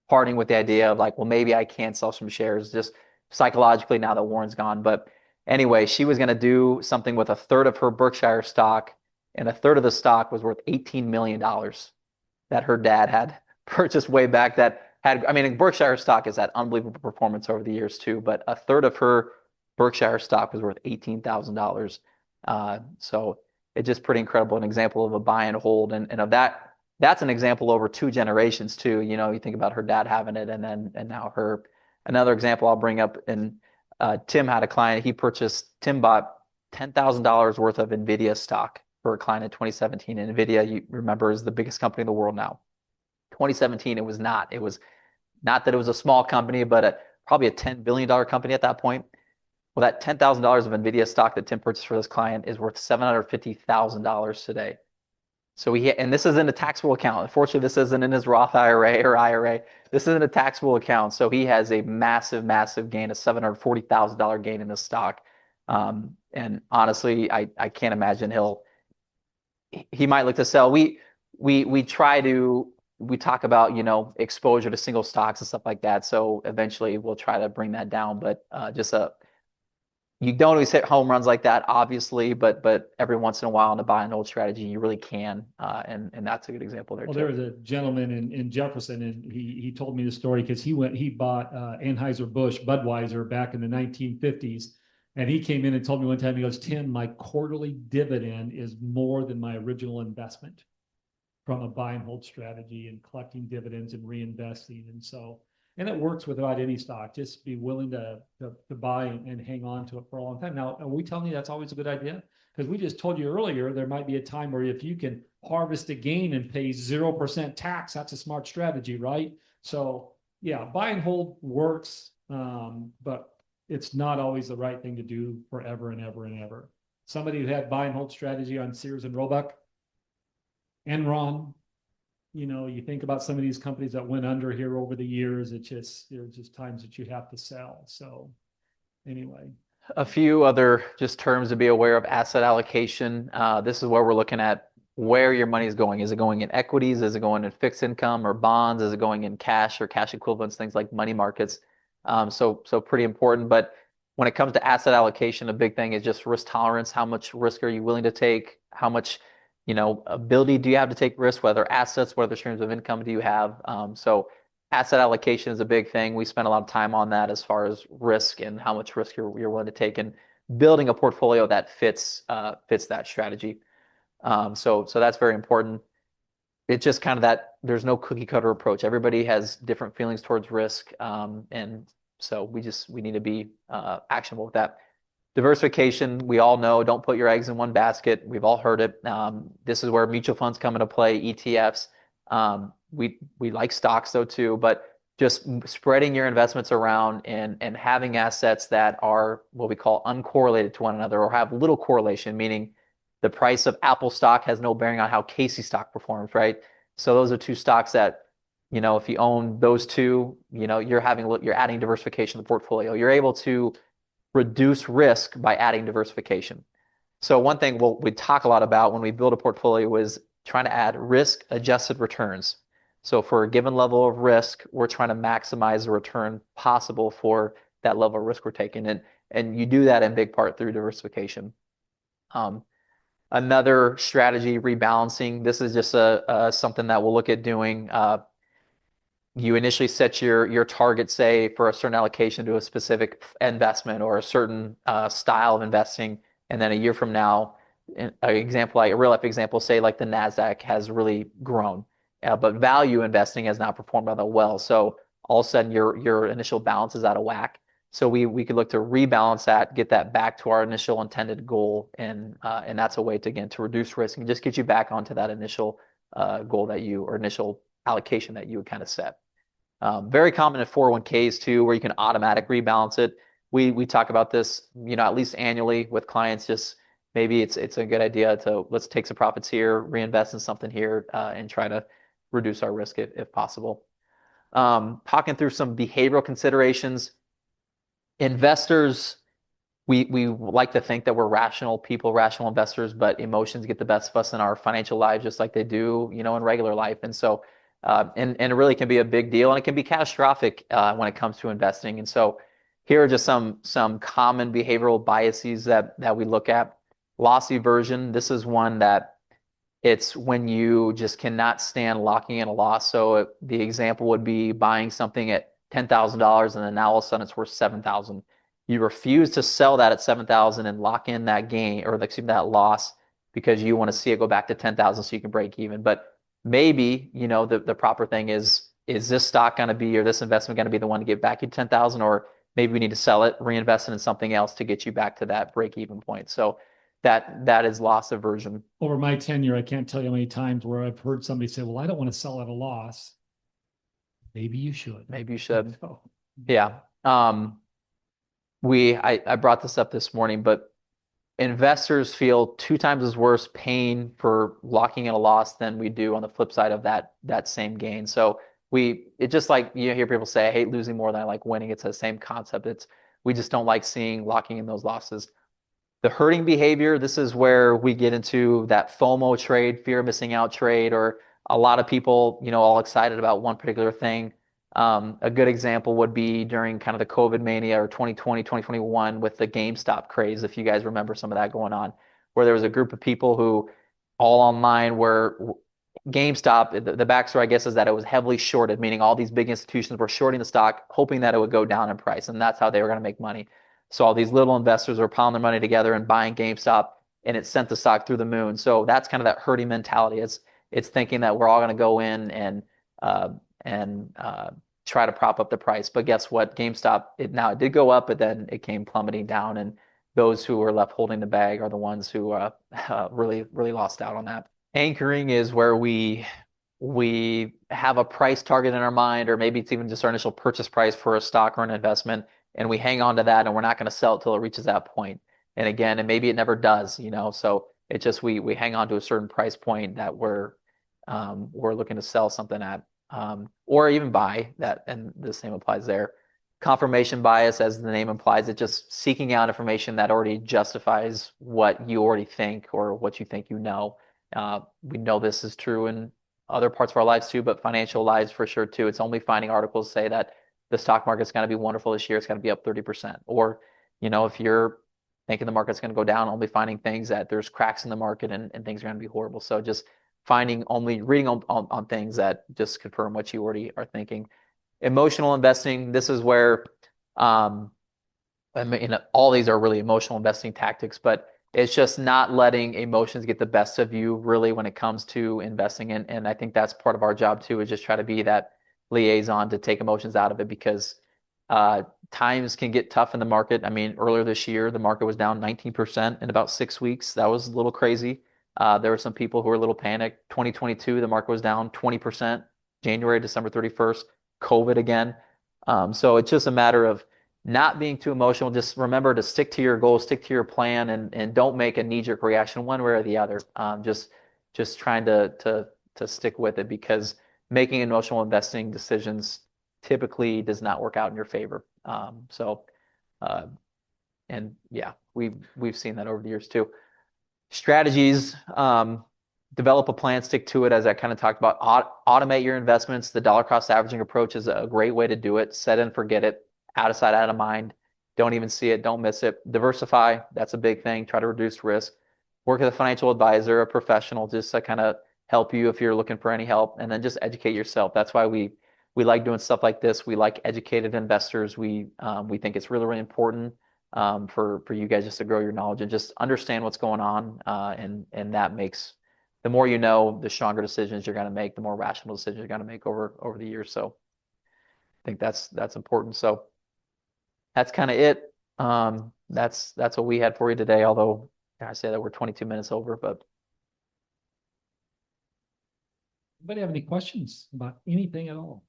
parting with the idea of like, well, maybe I can sell some shares just psychologically now that Warren's gone. But anyway, she was going to do something with a third of her Berkshire stock, and a third of the stock was worth $18 million that her dad had purchased way back. That had, I mean, Berkshire stock has had unbelievable performance over the years too, but a third of her Berkshire stock was worth $18,000. So it's just pretty incredible. An example of a buy and hold, and of that. That's an example over 2 generations too. You know, you think about her dad having it, and now her. Another example I'll bring up, and Tim had a client. Tim bought $10,000 worth of NVIDIA stock for a client in 2017. And NVIDIA, you remember, is the biggest company in the world now. 2017, it was not. It was not that it was a small company, but probably a $10 billion company at that point. Well, that $10,000 of NVIDIA stock that Tim purchased for this client is worth $750,000 today. So and this is in a taxable account. Unfortunately, this isn't in his Roth IRA or IRA. This is in a taxable account. So he has a massive, massive gain, a $740,000 gain in this stock. And honestly, I can't imagine he might look to sell. We talk about, exposure to single stocks and stuff like that. So eventually we'll try to bring that down, but you don't always hit home runs like that, obviously, but every once in a while in a buy and hold strategy, you really can. And that's a good example there Well, too. there was a gentleman in Jefferson, and he told me the story because he bought Anheuser-Busch Budweiser back in the 1950s. And he came in and told me one time, he goes, Tim, my quarterly dividend is more than my original investment from a buy and hold strategy and collecting dividends and reinvesting. And it works with about any stock. Just be willing to buy and hang on to it for a long time. Now, are we telling you that's always a good idea? Because we just told you earlier, there might be a time where if you can harvest a gain and pay 0% tax, that's a smart strategy, right? So yeah, buy and hold works, but it's not always the right thing to do forever and ever and ever. Somebody who had buy and hold strategy on Sears and Roebuck, Enron, you think about some of these companies that went under here over the years. There's just times that you have to sell. So anyway. A few other just terms to be aware of: asset allocation. This is where we're looking at where your money is going. Is it going in equities? Is it going in fixed income or bonds? Is it going in cash or cash equivalents, things like money markets? So pretty important. But when it comes to asset allocation, a big thing is just risk tolerance. How much risk are you willing to take? How much ability do you have to take risk, whether assets, whether streams of income do you have? So asset allocation is a big thing. We spend a lot of time on that as far as risk and how much risk you're willing to take, and building a portfolio that fits that strategy. So that's very important. It's just kind of that there's no cookie cutter approach. Everybody has different feelings towards risk, and so we need to be actionable with that. Diversification, we all know, don't put your eggs in one basket. We've all heard it. This is where mutual funds come into play, ETFs. We like stocks though too, but just spreading your investments around and having assets that are what we call uncorrelated to one another, or have little correlation, meaning the price of Apple stock has no bearing on how Casey stock performs, right? So those are two stocks that, if you own those two, you're adding diversification to the portfolio. You're able to reduce risk by adding diversification. So one thing we talk a lot about when we build a portfolio is trying to add risk-adjusted returns. So for a given level of risk, we're trying to maximize the return possible for that level of risk we're taking. And you do that in big part through diversification. Another strategy, rebalancing. This is just something that we'll look at doing. You initially set your target, say, for a certain allocation to a specific investment or a certain style of investing, and then a year from now, a real life example, say like the NASDAQ has really grown, but value investing has not performed all that well. So all of a sudden your initial balance is out of whack. So we could look to rebalance that, get that back to our initial intended goal, and that's a way to reduce risk and just get you back onto that initial goal or initial allocation that you would kind of set. Very common in 401ks too, where you can automatic rebalance it. We talk about this, at least annually with clients. Just maybe it's a good idea to let's take some profits here, reinvest in something here, and try to reduce our risk if possible. Talking through some behavioral considerations. Investors, we like to think that we're rational people, rational investors, but emotions get the best of us in our financial lives, just like they do, in regular life. And so, and it really can be a big deal, and it can be catastrophic when it comes to investing. And so, here are just some common behavioral biases that we look at. Loss aversion. This is one that it's when you just cannot stand locking in a loss. So the example would be buying something at $10,000 and then now all of a sudden it's worth 7,000. You refuse to sell that at 7,000 and lock in that gain or excuse me, that loss because you want to see it go back to 10,000 so you can break even. But maybe, the proper thing is this stock going to be or this investment going to be the one to get back you 10,000, or maybe we need to sell it, reinvest it in something else to get you back to that break even point. So that is loss aversion. Over my tenure, I can't tell you how many times where I've heard somebody say, well, I don't want to sell at a loss. Maybe you should. Maybe you should. Yeah. I brought this up this morning, but investors feel 2 times as worse paying for locking in a loss than we do on the flip side of that same gain. So it's just like you hear people say, I hate losing more than I like winning. It's the same concept. We just don't like seeing locking in those losses. The herding behavior, this is where we get into that FOMO trade, fear of missing out trade, or a lot of people, all excited about one particular thing. A good example would be during kind of the COVID mania or 2020, 2021 with the GameStop craze, if you guys remember some of that going on, where there was a group of people who all online were GameStop, the backstory, I guess, is that it was heavily shorted, meaning all these big institutions were shorting the stock, hoping that it would go down in price, and that's how they were going to make money. So all these little investors were piling their money together and buying GameStop, and it sent the stock through the moon. So that's kind of that herding mentality. It's thinking that we're all going to go in and try to prop up the price. But guess what? GameStop, it did go up, but then it came plummeting down, and those who were left holding the bag are the ones who really, really lost out on that. Anchoring is where we have a price target in our mind, or maybe it's even just our initial purchase price for a stock or an investment, and we hang on to that, and we're not going to sell it till it reaches that point. And again, and maybe it never does, So it's just we hang on to a certain price point that we're looking to sell something at, or even buy that, and the same applies there. Confirmation bias, as the name implies, it's just seeking out information that already justifies what you already think or what you think you know. We know this is true in other parts of our lives too, but financial lives for sure too. It's only finding articles say that the stock market's going to be wonderful this year. It's going to be up 30%. Or, if you're thinking the market's going to go down, only finding things that there's cracks in the market and things are going to be horrible. So just reading on things that just confirm what you already are thinking. Emotional investing, this is where, all these are really emotional investing tactics, but it's just not letting emotions get the best of you really when it comes to investing. And I think that's part of our job too, is just try to be that liaison to take emotions out of it, because times can get tough in the market. I mean, earlier this year, the market was down 19% in about 6 weeks. That was a little crazy. There were some people who were a little panicked. 2022, the market was down 20%, January, December 31st, COVID again. So it's just a matter of not being too emotional. Just remember to stick to your goals, stick to your plan, and don't make a knee-jerk reaction one way or the other. Just trying to stick with it, because making emotional investing decisions typically does not work out in your favor. And yeah, we've seen that over the years too. Strategies, develop a plan, stick to it, as I kind of talked about. Automate your investments. The dollar cost averaging approach is a great way to do it. Set and forget it. Out of sight, out of mind. Don't even see it. Don't miss it. Diversify. That's a big thing. Try to reduce risk. Work with a financial advisor, a professional, just to kind of help you if you're looking for any help. And then just educate yourself. That's why we like doing stuff like this. We like educated investors. We think it's really, really important for you guys just to grow your knowledge and just understand what's going on. And that makes, the more you know, the stronger decisions you're going to make, the more rational decisions you're going to make over the years. So I think that's important. So that's kind of it. That's what we had for you today. Although I say that we're 22 minutes over, but. Anybody have any questions about anything at all?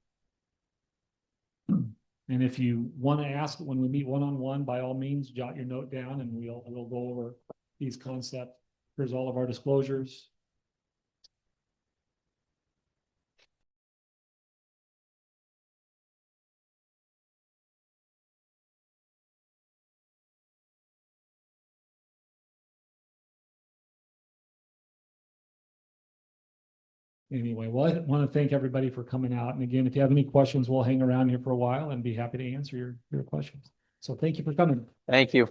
And if you want to ask when we meet one-on-one, by all means, jot your note down and we'll go over these concepts. Here's all of our disclosures. Anyway, well, I want to thank everybody for coming out. And again, if you have any questions, we'll hang around here for a while and be happy to answer your questions. So thank you for coming. Thank you.